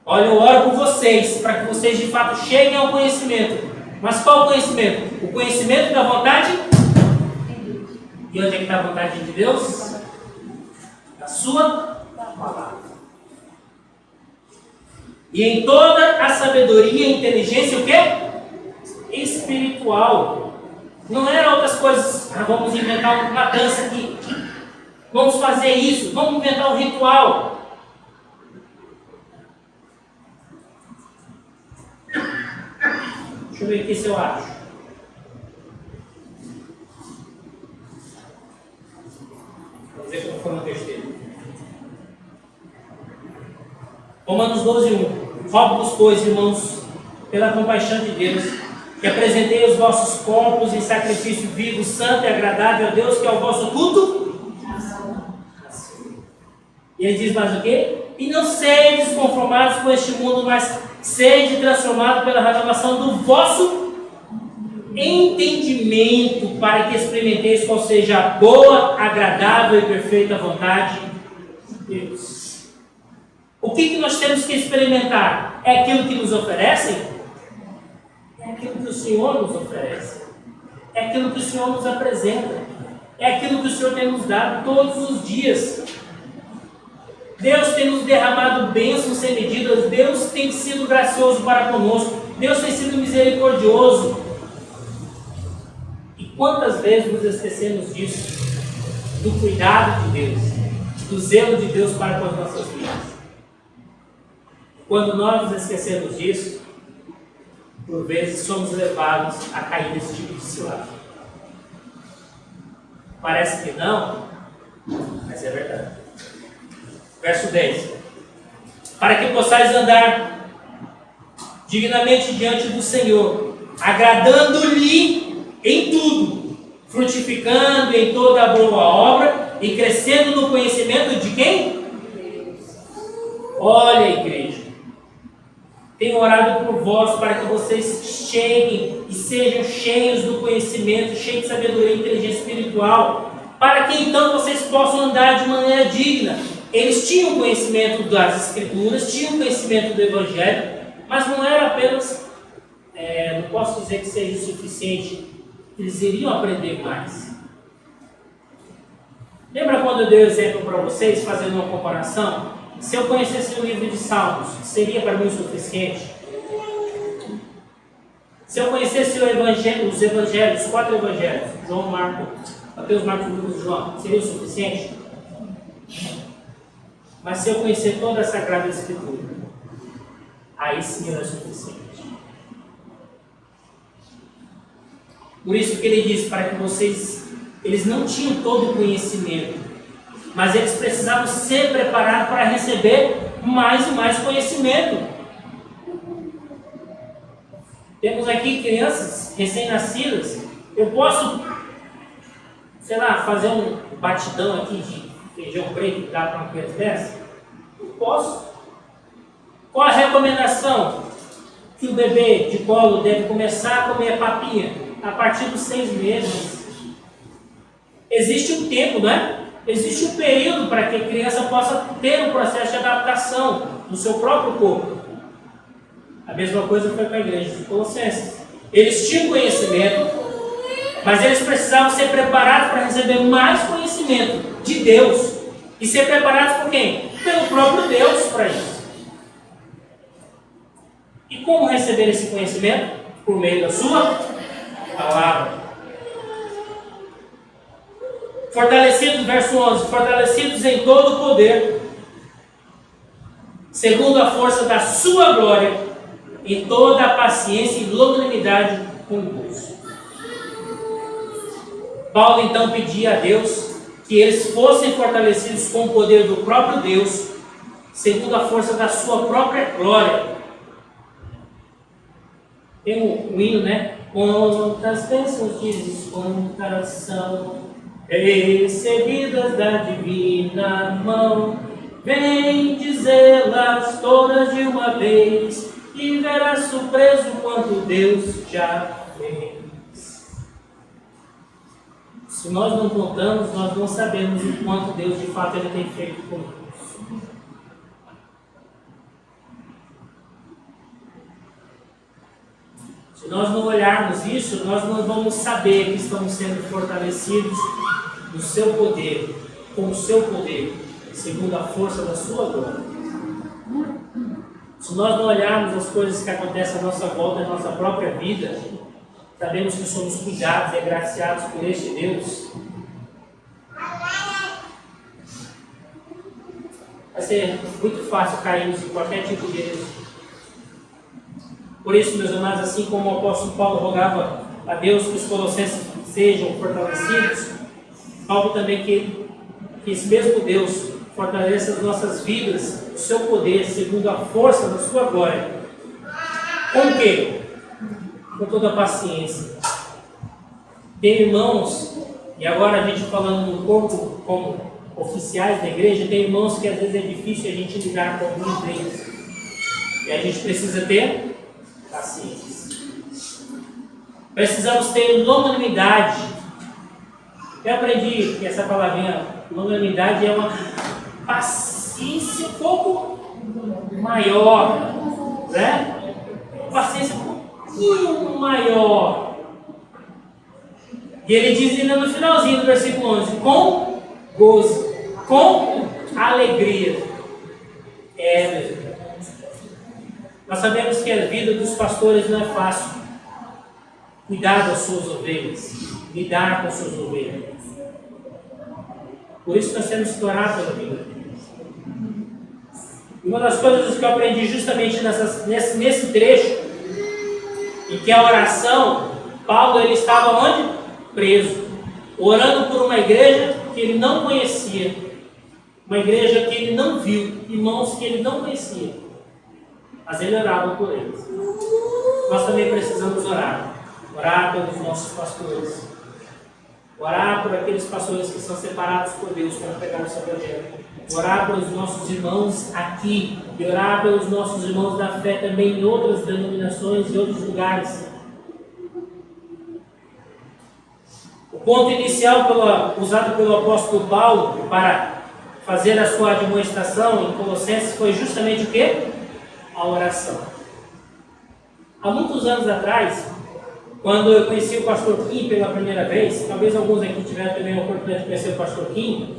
Olha, eu oro por vocês para que vocês de fato cheguem ao conhecimento. Mas qual o conhecimento? O conhecimento da vontade? E onde é que está a vontade de Deus? A sua palavra. E em toda a sabedoria e inteligência, o quê? Espiritual. Não eram outras coisas. Vamos inventar uma dança aqui. Vamos fazer isso. Vamos inventar um ritual. Deixa eu ver aqui se eu acho. Vou dizer que não foi uma besteira. Romanos 12:1. Rogo-vos, pois, irmãos, pela compaixão de Deus, que apresentei os vossos corpos em sacrifício vivo, santo e agradável a Deus, que é o vosso culto. E ele diz mais o quê? E não sedes conformados com este mundo, mas sede transformados pela renovação do vosso entendimento, para que experimenteis qual seja a boa, agradável e perfeita vontade de Deus. O que nós temos que experimentar? É aquilo que nos oferecem? É aquilo que o Senhor nos oferece. É aquilo que o Senhor nos apresenta. É aquilo que o Senhor tem nos dado todos os dias. Deus tem nos derramado bênçãos sem medidas. Deus tem sido gracioso para conosco. Deus tem sido misericordioso. E quantas vezes nos esquecemos disso? Do cuidado de Deus, do zelo de Deus para com as nossas vidas. Quando nós nos esquecemos disso, por vezes somos levados a cair nesse tipo de cilada. Parece que não, mas é verdade. Verso 10. Para que possais andar dignamente diante do Senhor, agradando-lhe em tudo, frutificando em toda a boa obra e crescendo no conhecimento de quem? Olha, igreja, tenho orado por vós para que vocês cheguem e sejam cheios do conhecimento, cheios de sabedoria e inteligência espiritual, para que então vocês possam andar de maneira digna. Eles tinham conhecimento das Escrituras, tinham conhecimento do Evangelho, mas não era apenas, não posso dizer que seja o suficiente, eles iriam aprender mais. Lembra quando eu dei o exemplo para vocês, fazendo uma comparação? Se eu conhecesse o livro de Salmos, seria para mim o suficiente? Se eu conhecesse os evangelhos, os 4 evangelhos, João, Marcos, Mateus, Marcos, Lucas e João, seria o suficiente? Mas se eu conhecer toda a Sagrada Escritura, aí sim era suficiente. Por isso que ele diz para que vocês, eles não tinham todo o conhecimento, mas eles precisavam ser preparados para receber mais e mais conhecimento. Temos aqui crianças recém-nascidas. Eu posso, sei lá, fazer um batidão aqui de feijão preto que dá para uma criança dessa? Eu posso. Qual a recomendação? Que o bebê de colo deve começar a comer papinha a partir dos 6 meses. Existe um tempo, não é? Existe um período para que a criança possa ter um processo de adaptação no seu próprio corpo. A mesma coisa foi com a igreja de Colossenses. Eles tinham conhecimento, mas eles precisavam ser preparados para receber mais conhecimento de Deus. E ser preparados por quem? Pelo próprio Deus para isso. E como receber esse conhecimento? Por meio da sua palavra. Fortalecidos, verso 11, fortalecidos em todo o poder, segundo a força da sua glória, em toda a paciência e longanimidade com gozo. Paulo então pedia a Deus que eles fossem fortalecidos com o poder do próprio Deus, segundo a força da sua própria glória. Tem um hino, né? Quantas bênçãos de descontração recebidas da divina mão, vem dizê-las todas de uma vez, e verás surpreso quanto Deus já fez. Se nós não contamos, nós não sabemos o quanto Deus de fato Ele tem feito conosco. Se nós não olharmos isso, nós não vamos saber que estamos sendo fortalecidos no seu poder, com o seu poder, segundo a força da sua glória. Se nós não olharmos as coisas que acontecem à nossa volta, na nossa própria vida, sabemos que somos cuidados e agraciados por este Deus. Vai ser muito fácil cairmos em qualquer tipo de erro. Por isso, meus amados, assim como o apóstolo Paulo rogava a Deus que os colossenses sejam fortalecidos, Paulo também que esse mesmo Deus fortaleça as nossas vidas, o seu poder, segundo a força da sua glória. Com o quê? Com toda a paciência. Tem irmãos, e agora a gente falando no corpo como oficiais da igreja, tem irmãos que às vezes é difícil a gente lidar com alguns deles. E a gente precisa ter paciência. Precisamos ter longanimidade. Eu aprendi que essa palavrinha longanimidade é uma paciência um pouco maior, né? Paciência um pouquinho maior. E ele diz ainda no finalzinho do versículo 11, com gozo, com alegria. Meus irmãos. Nós sabemos que a vida dos pastores não é fácil. Cuidar das suas ovelhas, lidar com as suas ovelhas. Por isso nós temos que orar pela vida deles. E uma das coisas que eu aprendi justamente nesse trecho, em que a oração, Paulo ele estava onde? Preso, orando por uma igreja que ele não conhecia, uma igreja que ele não viu, irmãos que ele não conhecia, mas ele orava por eles. Nós também precisamos orar pelos nossos pastores, orar por aqueles pastores que são separados por Deus para pegar o seu projeto, orar pelos nossos irmãos aqui e orar pelos nossos irmãos da fé também em outras denominações e outros lugares. O ponto inicial usado pelo apóstolo Paulo para fazer a sua admoestação em Colossenses foi justamente o quê? A oração. Há muitos anos atrás, quando eu conheci o pastor Kim pela primeira vez, talvez alguns aqui tiveram também a oportunidade de conhecer o pastor Kim,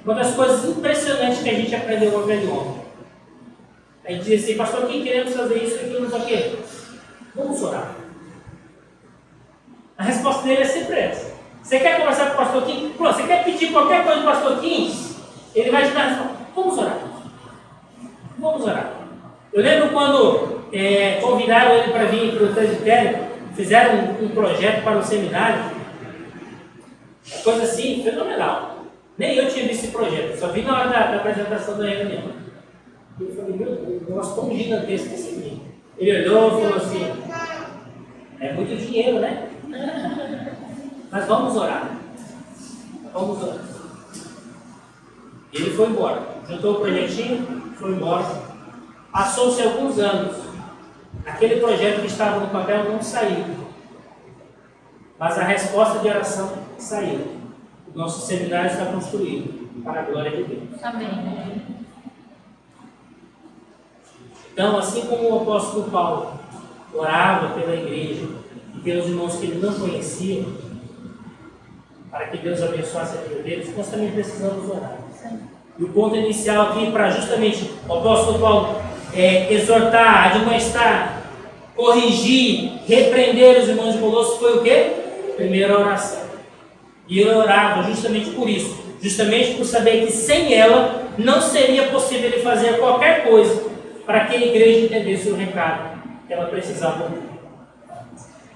uma das coisas impressionantes que a gente aprendeu com aquele homem. A gente dizia assim, pastor Kim, queremos fazer isso, aquilo, não sei o quê. Vamos orar. A resposta dele é sempre essa. Você quer conversar com o pastor Kim? Pronto, você quer pedir qualquer coisa do pastor Kim? Ele vai te dar a resposta. Vamos orar. Vamos orar. Eu lembro quando convidaram ele para vir para o presbitério, fizeram um projeto para o seminário, uma coisa assim, fenomenal. Nem eu tinha visto esse projeto, só vi na hora da apresentação da reunião. Eu falei, meu Deus, um negócio tão gigantesco esse aqui. Ele olhou e falou assim, é muito dinheiro, né? Mas vamos orar. Vamos orar. Ele foi embora, juntou o projetinho, foi embora. Passou-se alguns anos. Aquele projeto que estava no papel não saiu. Mas a resposta de oração saiu. O nosso seminário está construído para a glória de Deus. Amém. Então, assim como o apóstolo Paulo orava pela igreja e pelos irmãos que ele não conhecia, para que Deus abençoasse a vida deles, nós também precisamos orar. E o ponto inicial aqui para justamente o apóstolo Paulo exortar, admoestar, corrigir, repreender os irmãos de Colossos foi o quê? Primeiro a oração. E ele orava justamente por isso, justamente por saber que sem ela não seria possível ele fazer qualquer coisa para que a igreja entendesse o recado que ela precisava ouvir.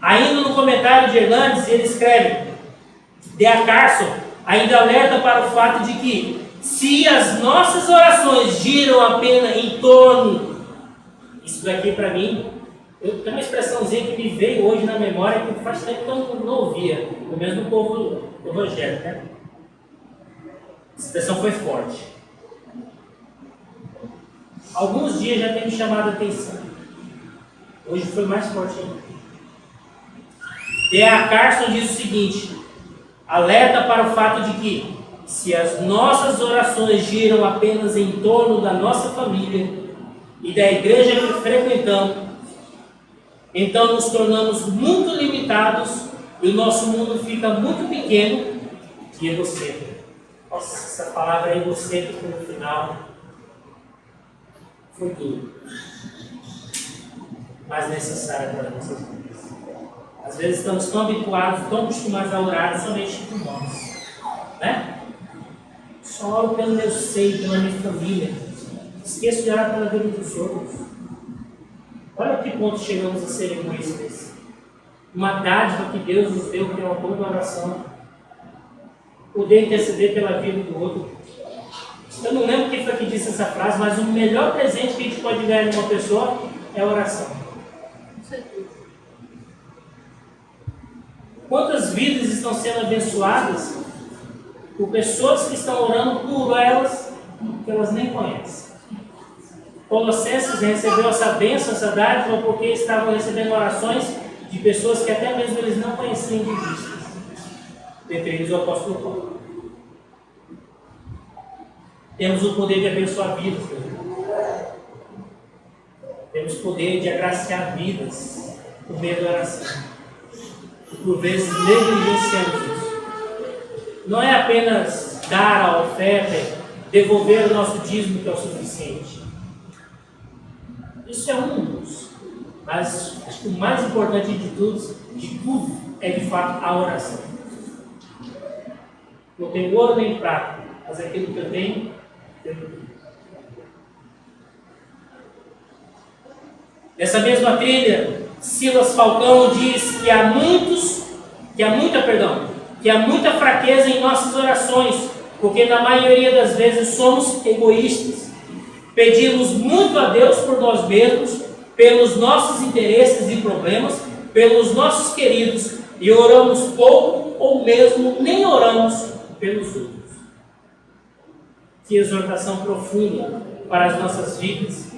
Ainda no comentário de Hernandes, ele escreve: D.A. Carson ainda alerta para o fato de que se as nossas orações giram apenas em torno, isso daqui para mim, eu tenho uma expressãozinha que me veio hoje na memória que faz tempo que eu não ouvia, do mesmo povo evangélico, né? A expressão foi forte. Alguns dias já tem me chamado a atenção. Hoje foi mais forte ainda. D.A. Carson diz o seguinte: alerta para o fato de que, se as nossas orações giram apenas em torno da nossa família e da igreja que frequentamos, então nos tornamos muito limitados e o nosso mundo fica muito pequeno e egocêntrico. Nossa, essa palavra egocêntrico no final foi tudo, mas necessária para as nossas vidas. Às vezes estamos tão habituados, tão acostumados a orar somente por nós, né? Só oro pelo meu seio, pela minha família. Esqueço de orar pela vida dos outros. Olha a que ponto chegamos a ser egoístas. Uma dádiva que Deus nos deu, que é uma boa oração. Poder interceder pela vida do outro. Eu não lembro quem foi que disse essa frase, mas o melhor presente que a gente pode ganhar de uma pessoa é a oração. Quantas vidas estão sendo abençoadas por pessoas que estão orando por elas que elas nem conhecem? Colossenses recebeu essa bênção, essa dádiva, porque estavam recebendo orações de pessoas que até mesmo eles não conheciam de vista. Dentre eles o apóstolo Paulo. Temos o poder de abençoar vidas. Temos o poder de agraciar vidas por meio da oração. E por vezes negligenciamos isso. Não é apenas dar a oferta, devolver o nosso dízimo que é o suficiente. Isso é um dos. Mas acho que o mais importante de tudo é de fato a oração. Não tenho ouro nem prata, mas aquilo que eu tenho, Nessa mesma trilha, Silas Falcão diz que há muita fraqueza em nossas orações, porque na maioria das vezes somos egoístas. Pedimos muito a Deus por nós mesmos, pelos nossos interesses e problemas, pelos nossos queridos, e oramos pouco ou mesmo nem oramos pelos outros. Que exortação profunda para as nossas vidas,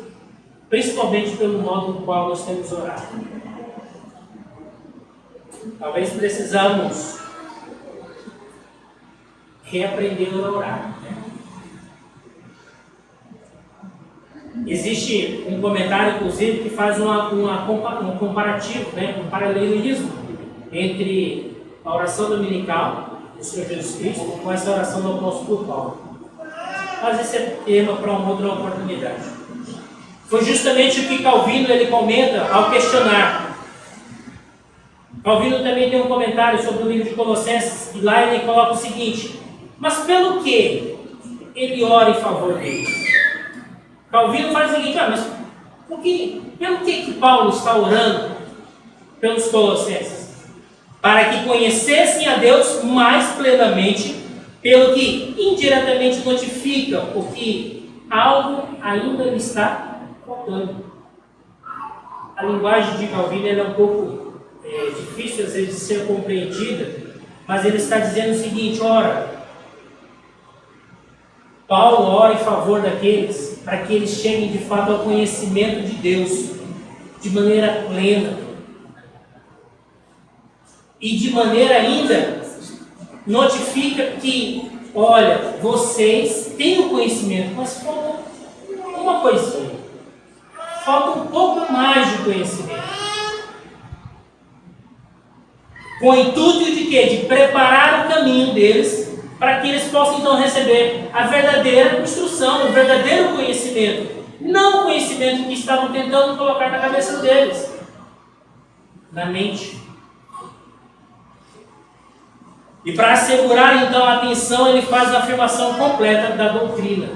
principalmente pelo modo no qual nós temos orado. Talvez precisamos reaprender a orar. Existe um comentário, inclusive, que faz um comparativo, um paralelismo entre a oração dominical do Senhor Jesus Cristo com essa oração do apóstolo Paulo. Mas esse é tema para uma outra oportunidade. Foi justamente o que Calvino ele comenta ao questionar. Calvino também tem um comentário sobre o livro de Colossenses, e lá ele coloca o seguinte: mas pelo que ele ora em favor deles? Calvino faz o seguinte: mas pelo que Paulo está orando pelos Colossenses? Para que conhecessem a Deus mais plenamente, pelo que indiretamente notifica o que algo ainda lhe está faltando. A linguagem de Calvino é um pouco difícil às vezes de ser compreendida, mas ele está dizendo o seguinte: ora, Paulo ora em favor daqueles para que eles cheguem de fato ao conhecimento de Deus de maneira plena e de maneira ainda notifica que, olha, vocês têm o conhecimento, mas falta uma coisinha, falta um pouco mais de conhecimento. Com o intuito de quê? De preparar o caminho deles para que eles possam então receber a verdadeira instrução, o verdadeiro conhecimento, não o conhecimento que estavam tentando colocar na cabeça deles, na mente. E para assegurar então a atenção, ele faz a afirmação completa da doutrina,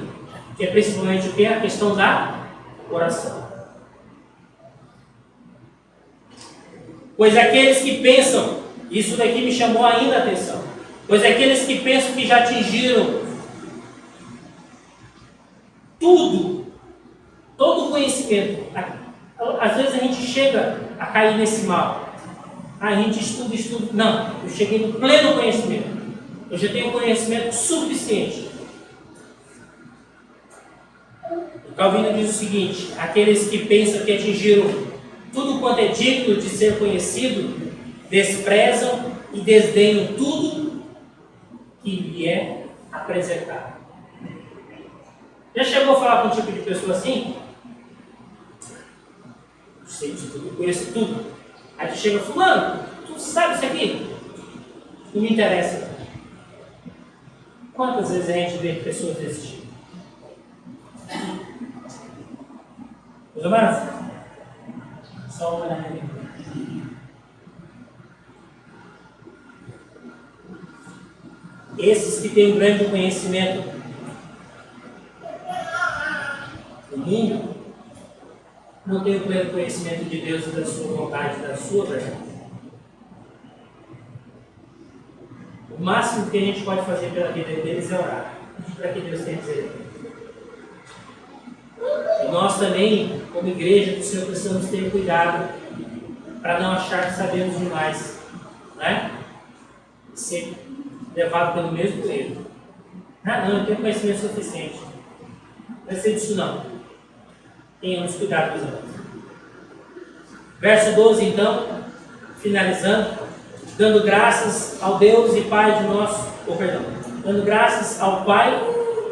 que é principalmente o que? A questão da oração. Pois aqueles que pensam, isso daqui me chamou ainda a atenção, pois aqueles que pensam que já atingiram todo o conhecimento, às vezes a gente chega a cair nesse mal. A gente estuda. Não, eu cheguei no pleno conhecimento. Eu já tenho conhecimento suficiente. O Calvino diz o seguinte: aqueles que pensam que atingiram tudo quanto é digno de ser conhecido, desprezam e desdenham tudo que lhe é apresentado. Já chegou a falar com um tipo de pessoa assim? Eu sei de tudo, eu conheço tudo. Aí tu chega: fulano, tu sabe isso aqui? Não me interessa. Quantas vezes a gente vê pessoas desse tipo? Meus amados, só uma olhada aqui. Esses que têm um grande conhecimento do mundo não têm o pleno conhecimento de Deus e da sua vontade, da sua verdade. O máximo que a gente pode fazer pela vida deles é orar, para que Deus tenha misericórdia. E nós também, como igreja do Senhor, precisamos ter cuidado para não achar que sabemos demais, né? Ser levado pelo mesmo erro. Não, eu tenho conhecimento suficiente. Não vai ser disso não. Tenhamos cuidado, meus irmãos. Verso 12, então, finalizando, dando graças ao Deus e Pai de nosso, dando graças ao Pai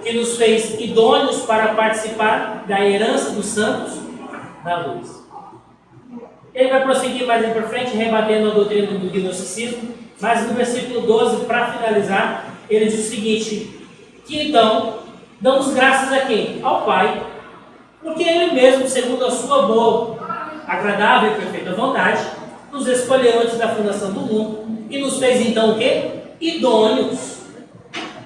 que nos fez idôneos para participar da herança dos santos na luz. Ele vai prosseguir mais aí para frente, rebatendo a doutrina do gnosticismo, mas no versículo 12, para finalizar, ele diz o seguinte: que então, damos graças a quem? Ao Pai, Porque Ele mesmo, segundo a sua boa, agradável e perfeita vontade, nos escolheu antes da fundação do mundo e nos fez então o quê? Idôneos.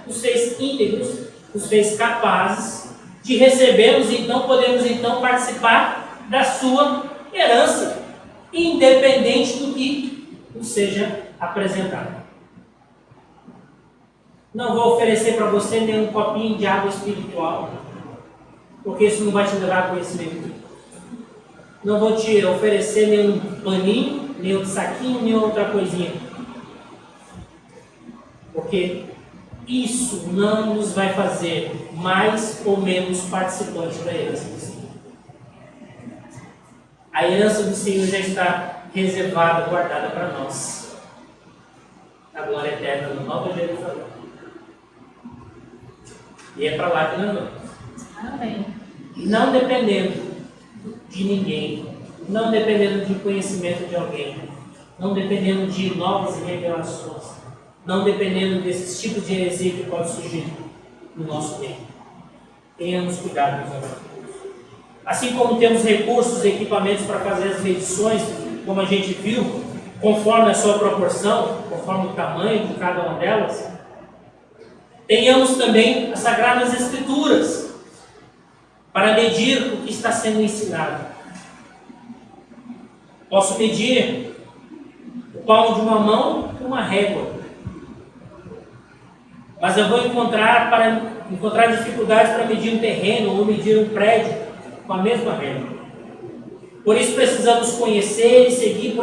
Nos fez íntegros, nos fez capazes de recebermos, então podemos então participar da sua herança, independente do que nos seja apresentado. Não vou oferecer para você nenhum copinho de água espiritual, porque isso não vai te levar a conhecimento. Não vou te oferecer nenhum paninho, nenhum saquinho, nenhuma outra coisinha, porque isso não nos vai fazer mais ou menos participantes da herança do Senhor. A herança do Senhor já está reservada, guardada para nós. A glória eterna no Nova Jerusalém. E é para lá que nós vamos. Amém. Não dependendo de ninguém, não dependendo de conhecimento de alguém, não dependendo de novas revelações, não dependendo desses tipos de heresia que pode surgir no nosso tempo. Tenhamos cuidado, meus amados. Assim como temos recursos e equipamentos para fazer as medições, como a gente viu, conforme a sua proporção, conforme o tamanho de cada uma delas, tenhamos também as Sagradas Escrituras para medir o que está sendo ensinado. Posso medir o palmo de uma mão com uma régua, mas eu vou encontrar dificuldades para medir um terreno ou medir um prédio com a mesma régua. Por isso precisamos conhecer e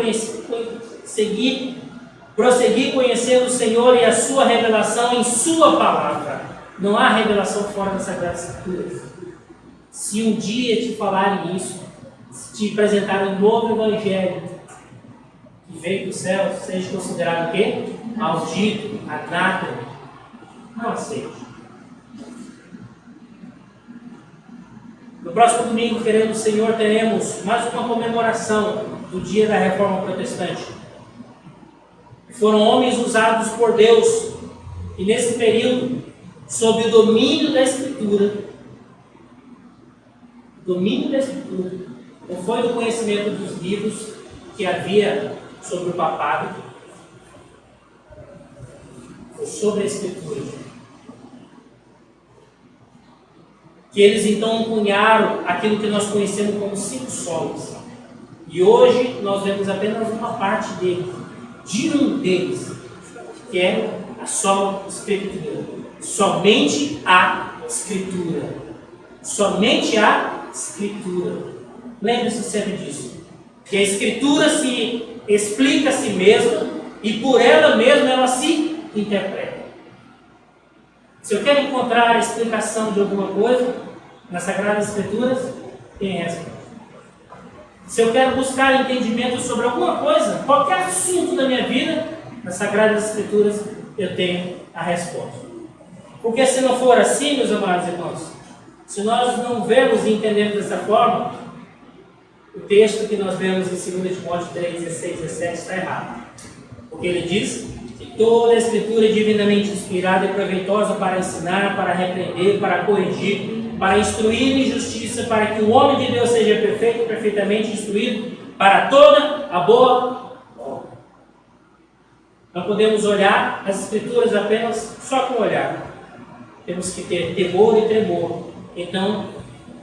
prosseguir conhecendo o Senhor e a sua revelação em sua palavra. Não há revelação fora das Sagradas Escrituras. Se um dia te falarem isso, se te apresentarem um novo evangelho que veio do céu, seja considerado o quê? Maldito, anátema. Não aceite. No próximo domingo, querendo o Senhor, teremos mais uma comemoração do dia da Reforma Protestante. Foram homens usados por Deus e nesse período, sob o domínio da Escritura, não foi do conhecimento dos livros que havia sobre o papado, foi sobre a Escritura. Que eles então cunharam aquilo que nós conhecemos como 5 solas. E hoje nós vemos apenas uma parte dele, de um deles, que é a sola Escritura. Somente a Escritura. Somente a Escritura. Lembre-se sempre disso. Que a Escritura se explica a si mesma e por ela mesma ela se interpreta. Se eu quero encontrar a explicação de alguma coisa nas Sagradas Escrituras, tem essa. Se eu quero buscar entendimento sobre alguma coisa, qualquer assunto da minha vida, nas Sagradas Escrituras eu tenho a resposta. Porque se não for assim, meus amados irmãos, se nós não vemos e entendemos dessa forma, o texto que nós vemos em 2 Timóteo 3, 16, 17 está errado. Porque ele diz que toda a Escritura é divinamente inspirada e proveitosa para ensinar, para repreender, para corrigir, para instruir em justiça, para que o homem de Deus seja perfeito, perfeitamente instruído para toda a boa obra. Não podemos olhar as Escrituras apenas só com o olhar. Temos que ter temor e tremor. Então,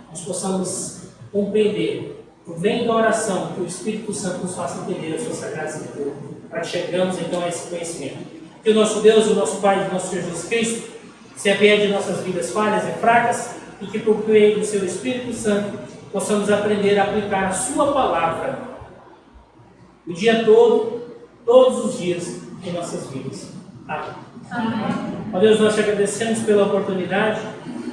nós possamos compreender, por meio da oração, que o Espírito Santo nos faça entender a sua Sagrada Escritura, para que chegamos então a esse conhecimento. Que o nosso Deus, o nosso Pai, o nosso Senhor Jesus Cristo, se apiede de nossas vidas falhas e fracas, e que por meio do seu Espírito Santo possamos aprender a aplicar a sua palavra o dia todo, todos os dias em nossas vidas. Amém. Amém. Ó Deus, nós te agradecemos pela oportunidade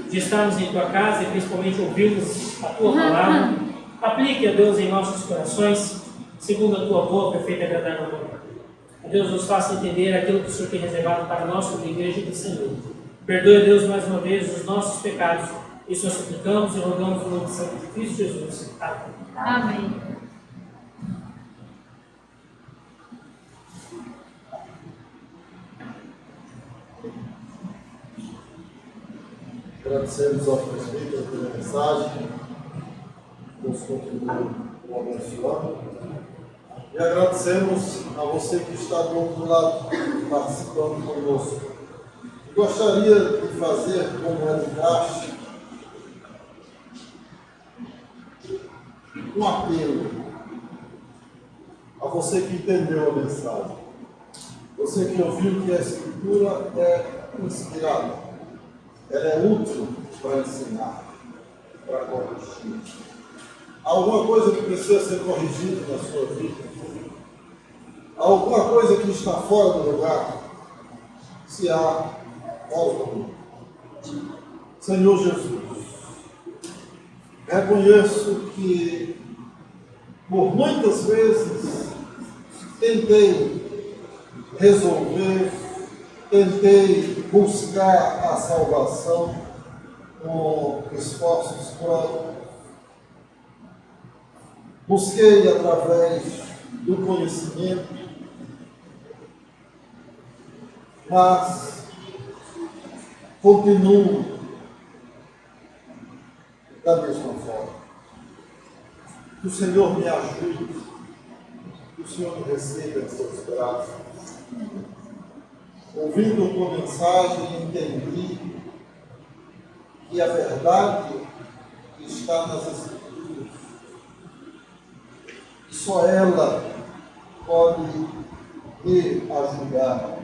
de estarmos em tua casa e principalmente ouvirmos a tua palavra. Aplique, ó Deus, em nossos corações, segundo a tua boa, perfeita e agradável vontade. Ó Deus, nos faça entender aquilo que o Senhor tem reservado para nós como igreja do Senhor. Perdoe, Deus, mais uma vez os nossos pecados. Isso nós suplicamos e rogamos no nome de Santo Cristo Jesus. Amém. Amém. Agradecemos ao presbítero pela mensagem. nos continue o abençoando. E agradecemos a você que está do outro lado, participando conosco. Gostaria de fazer, como é de praxe, um apelo a você que entendeu a mensagem. Você que ouviu que a Escritura é inspirada, ela é útil para ensinar, para corrigir. Há alguma coisa que precisa ser corrigida na sua vida? Há alguma coisa que está fora do lugar? Se há, volta. Senhor Jesus, reconheço que por muitas vezes tentei resolver, tentei buscar a salvação com esforços próprios. Busquei através do conhecimento, mas continuo da mesma forma. Que o Senhor me ajude, que o Senhor me receba em seus braços. Ouvindo a tua mensagem, entendi que a verdade está nas Escrituras. E só ela pode me ajudar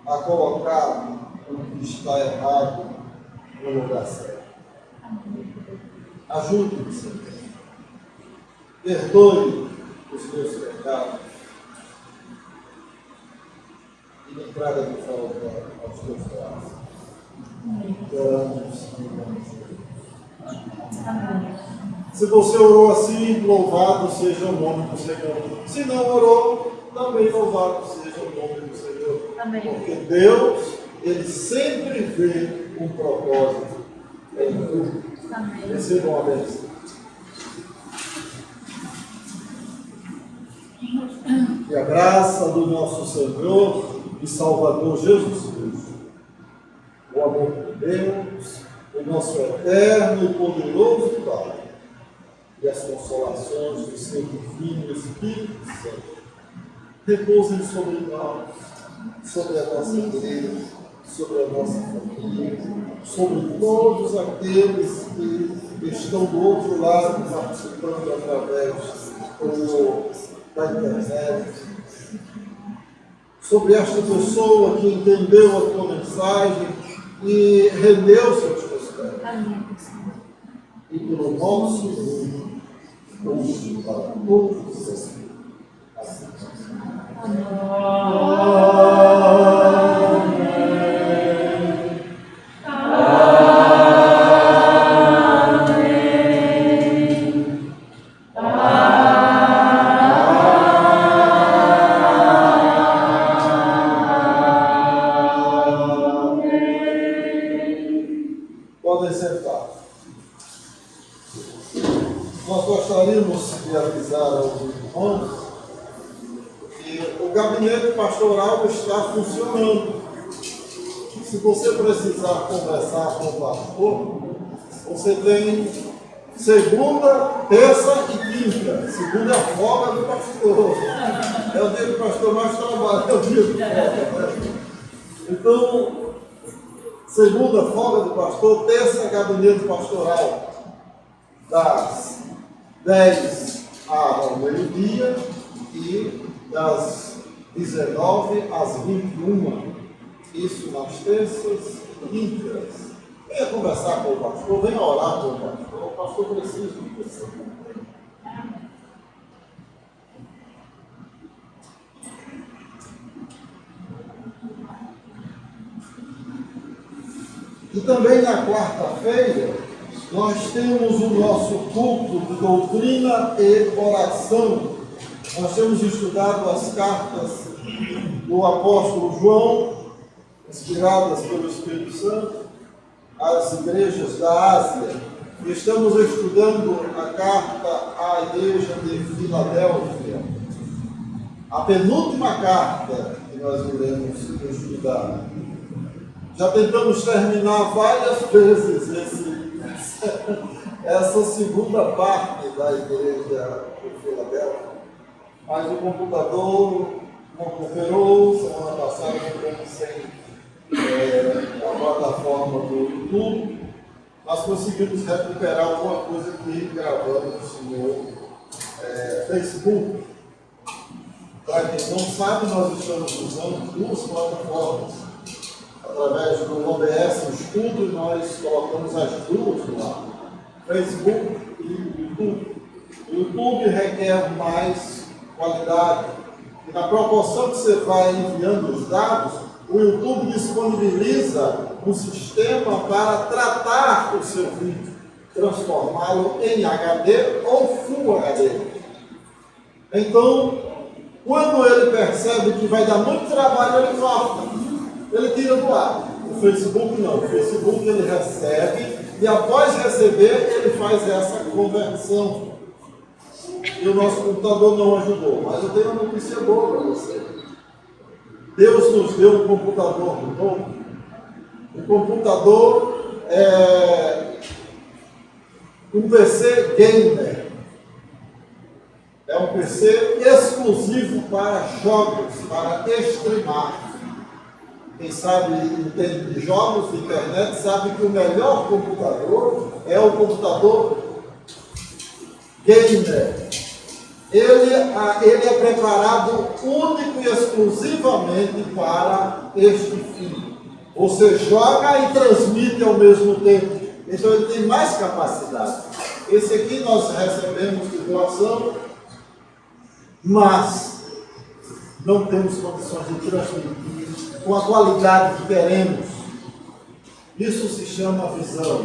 a colocar o que está errado no lugar certo. Ajude-me, Senhor. Perdoe os meus pecados e me traga de volta aos teus braços. Oramos em nome de Jesus. Se você orou assim, louvado seja o nome do Senhor. Se não orou, também louvado seja o nome do Senhor. Amém. Porque Deus, Ele sempre vê um propósito em tudo. Amém. Recebam a bênção. Que a graça do nosso Senhor e Salvador Jesus Cristo, o amor de Deus, o nosso eterno e poderoso Pai, e as consolações do seu Divino Espírito Santo repousem sobre nós, sobre a nossa igreja, sobre a nossa família, sobre todos aqueles que estão do outro lado participando através da internet, sobre esta pessoa que entendeu a tua mensagem e rendeu-se aos teus pés. Amém. E pelo nosso nome, hoje para todos sempre. Assim. Podem sentar. Nós gostaríamos de avisar aos irmãos que o gabinete pastoral está funcionando. Se você precisar conversar com o pastor, você tem segunda, terça e quinta. Segunda é a folga do pastor. É o dia que o pastor mais trabalha, é o dia de folga. Então, segunda, folga do pastor, terça, gabinete pastoral, das 10 ao meio-dia e das 19 às 21. Isso nas terças e quintas. Venha conversar com o pastor, venha orar com o pastor. O pastor precisa de você. E também na quarta-feira, nós temos o nosso culto de doutrina e oração. Nós temos estudado as cartas do apóstolo João, inspiradas pelo Espírito Santo, às igrejas da Ásia. Estamos estudando a carta à igreja de Filadélfia, a penúltima carta que nós iremos estudar. Já tentamos terminar várias vezes essa segunda parte da igreja de Filadélfia, mas o computador não cooperou. Semana passada ficamos sem a plataforma do YouTube, nós conseguimos recuperar alguma coisa que gravamos no Facebook. Para quem não sabe, nós estamos usando duas plataformas. Através do OBS Studio, nós colocamos as duas lá, Facebook e YouTube. O YouTube requer mais qualidade. E na proporção que você vai enviando os dados, o YouTube disponibiliza um sistema para tratar o seu vídeo, transformá-lo em HD ou Full HD. Então, quando ele percebe que vai dar muito trabalho, ele corta, ele tira do ar. O Facebook não, o Facebook ele recebe e após receber, ele faz essa conversão. E o nosso computador não ajudou, mas eu tenho uma notícia boa para você. Deus nos deu um computador novo. O computador é um PC gamer. É um PC exclusivo para jogos, para streamar. Quem sabe entende de jogos, de internet, sabe que o melhor computador é o computador gamer. Ele é preparado único e exclusivamente para este fim. Você joga e transmite ao mesmo tempo. Então ele tem mais capacidade. Esse aqui nós recebemos de doação, mas não temos condições de transmitir com a qualidade que queremos. Isso se chama visão.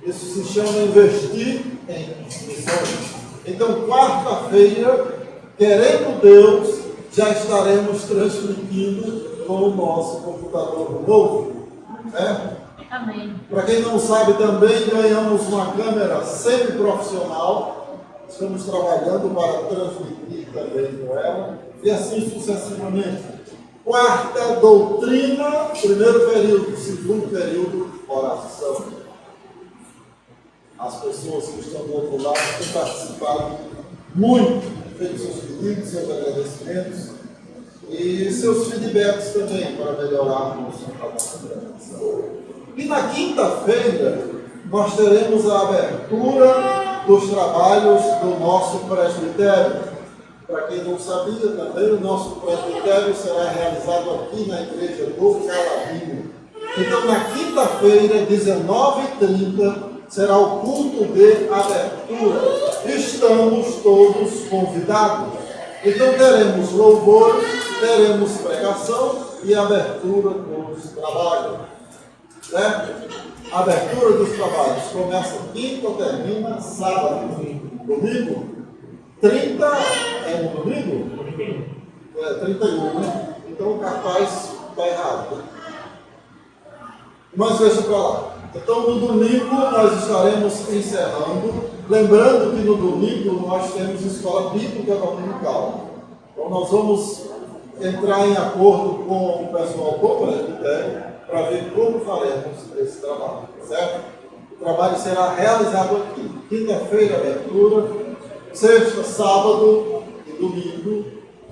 Isso se chama investir em missões. Então, quarta-feira, querendo Deus, já estaremos transmitindo com o nosso computador novo. Né? Amém. Para quem não sabe, também ganhamos uma câmera semi-profissional. Estamos trabalhando para transmitir também com ela. E assim sucessivamente. Quarta, doutrina. Primeiro período, segundo período, oração. As pessoas que estão do outro lado têm participado muito, feito seus pedidos, seus agradecimentos e seus feedbacks também para melhorarmos a nossa pregação. E na quinta-feira nós teremos a abertura dos trabalhos do nosso presbitério. Para quem não sabia também, o nosso presbitério será realizado aqui na igreja do Calabinho. Então na quinta-feira, 19h30, será o culto de abertura. Estamos todos convidados. Então teremos louvor, teremos pregação e abertura dos trabalhos. Certo? Abertura dos trabalhos começa quinta, termina sábado. Domingo? 30 é no domingo? 31, né? Então o cartaz está errado. Mas deixa para lá. Então, no domingo, nós estaremos encerrando. Lembrando que no domingo nós temos escola bíblica dominical. Então, nós vamos entrar em acordo com o pessoal do presbitério para ver como faremos esse trabalho, certo? O trabalho será realizado aqui. Quinta-feira, abertura. Sexta, sábado e domingo,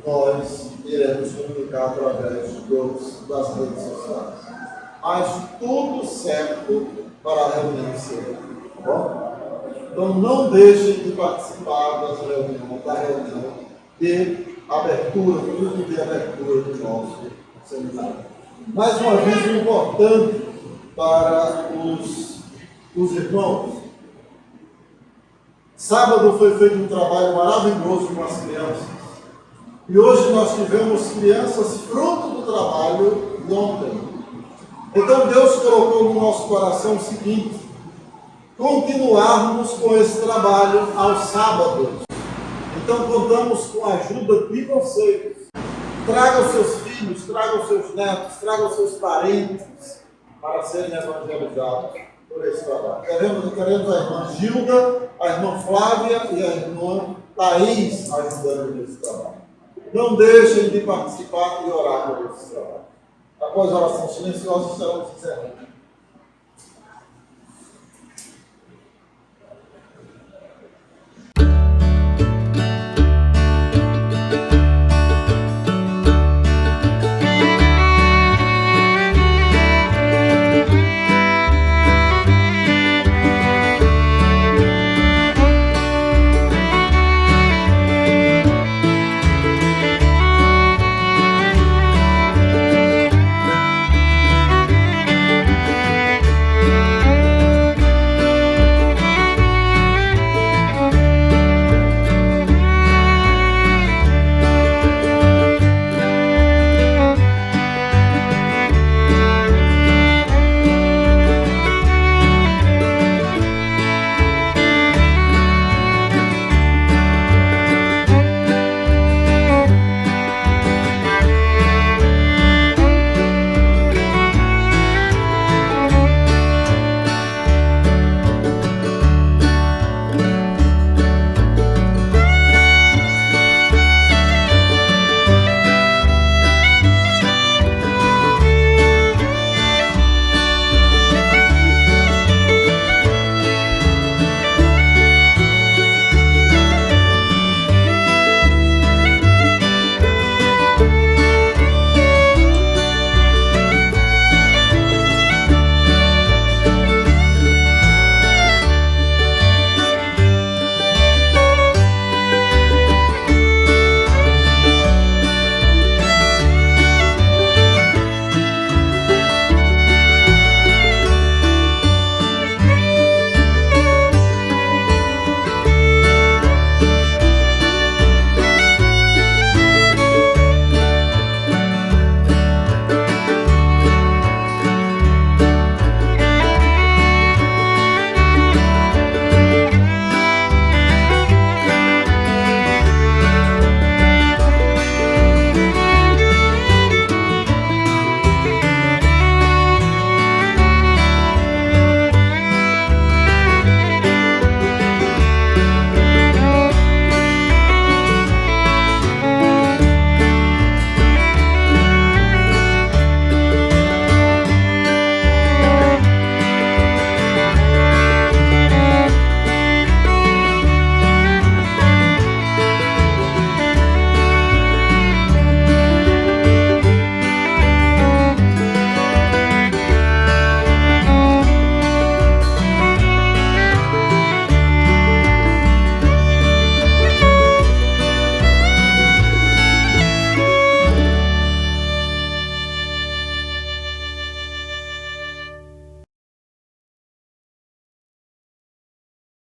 nós iremos comunicar através das redes sociais. Mas tudo certo para a reunião cedo, tá bom? Então não deixem de participar da reunião de abertura, do grupo de abertura do nosso seminário. Mais um aviso importante para os irmãos. Sábado foi feito um trabalho maravilhoso com as crianças. E hoje nós tivemos crianças fruto do trabalho de ontem. Então Deus colocou no nosso coração o seguinte: continuarmos com esse trabalho aos sábados. Então contamos com a ajuda de vocês. Tragam seus filhos, tragam seus netos, tragam seus parentes para serem evangelizados por esse trabalho. Queremos a irmã Gilda, a irmã Flávia e a irmã Thaís ajudando nesse trabalho. Não deixem de participar e orar por esse trabalho. Após a oração silenciosa, estaremos encerrando.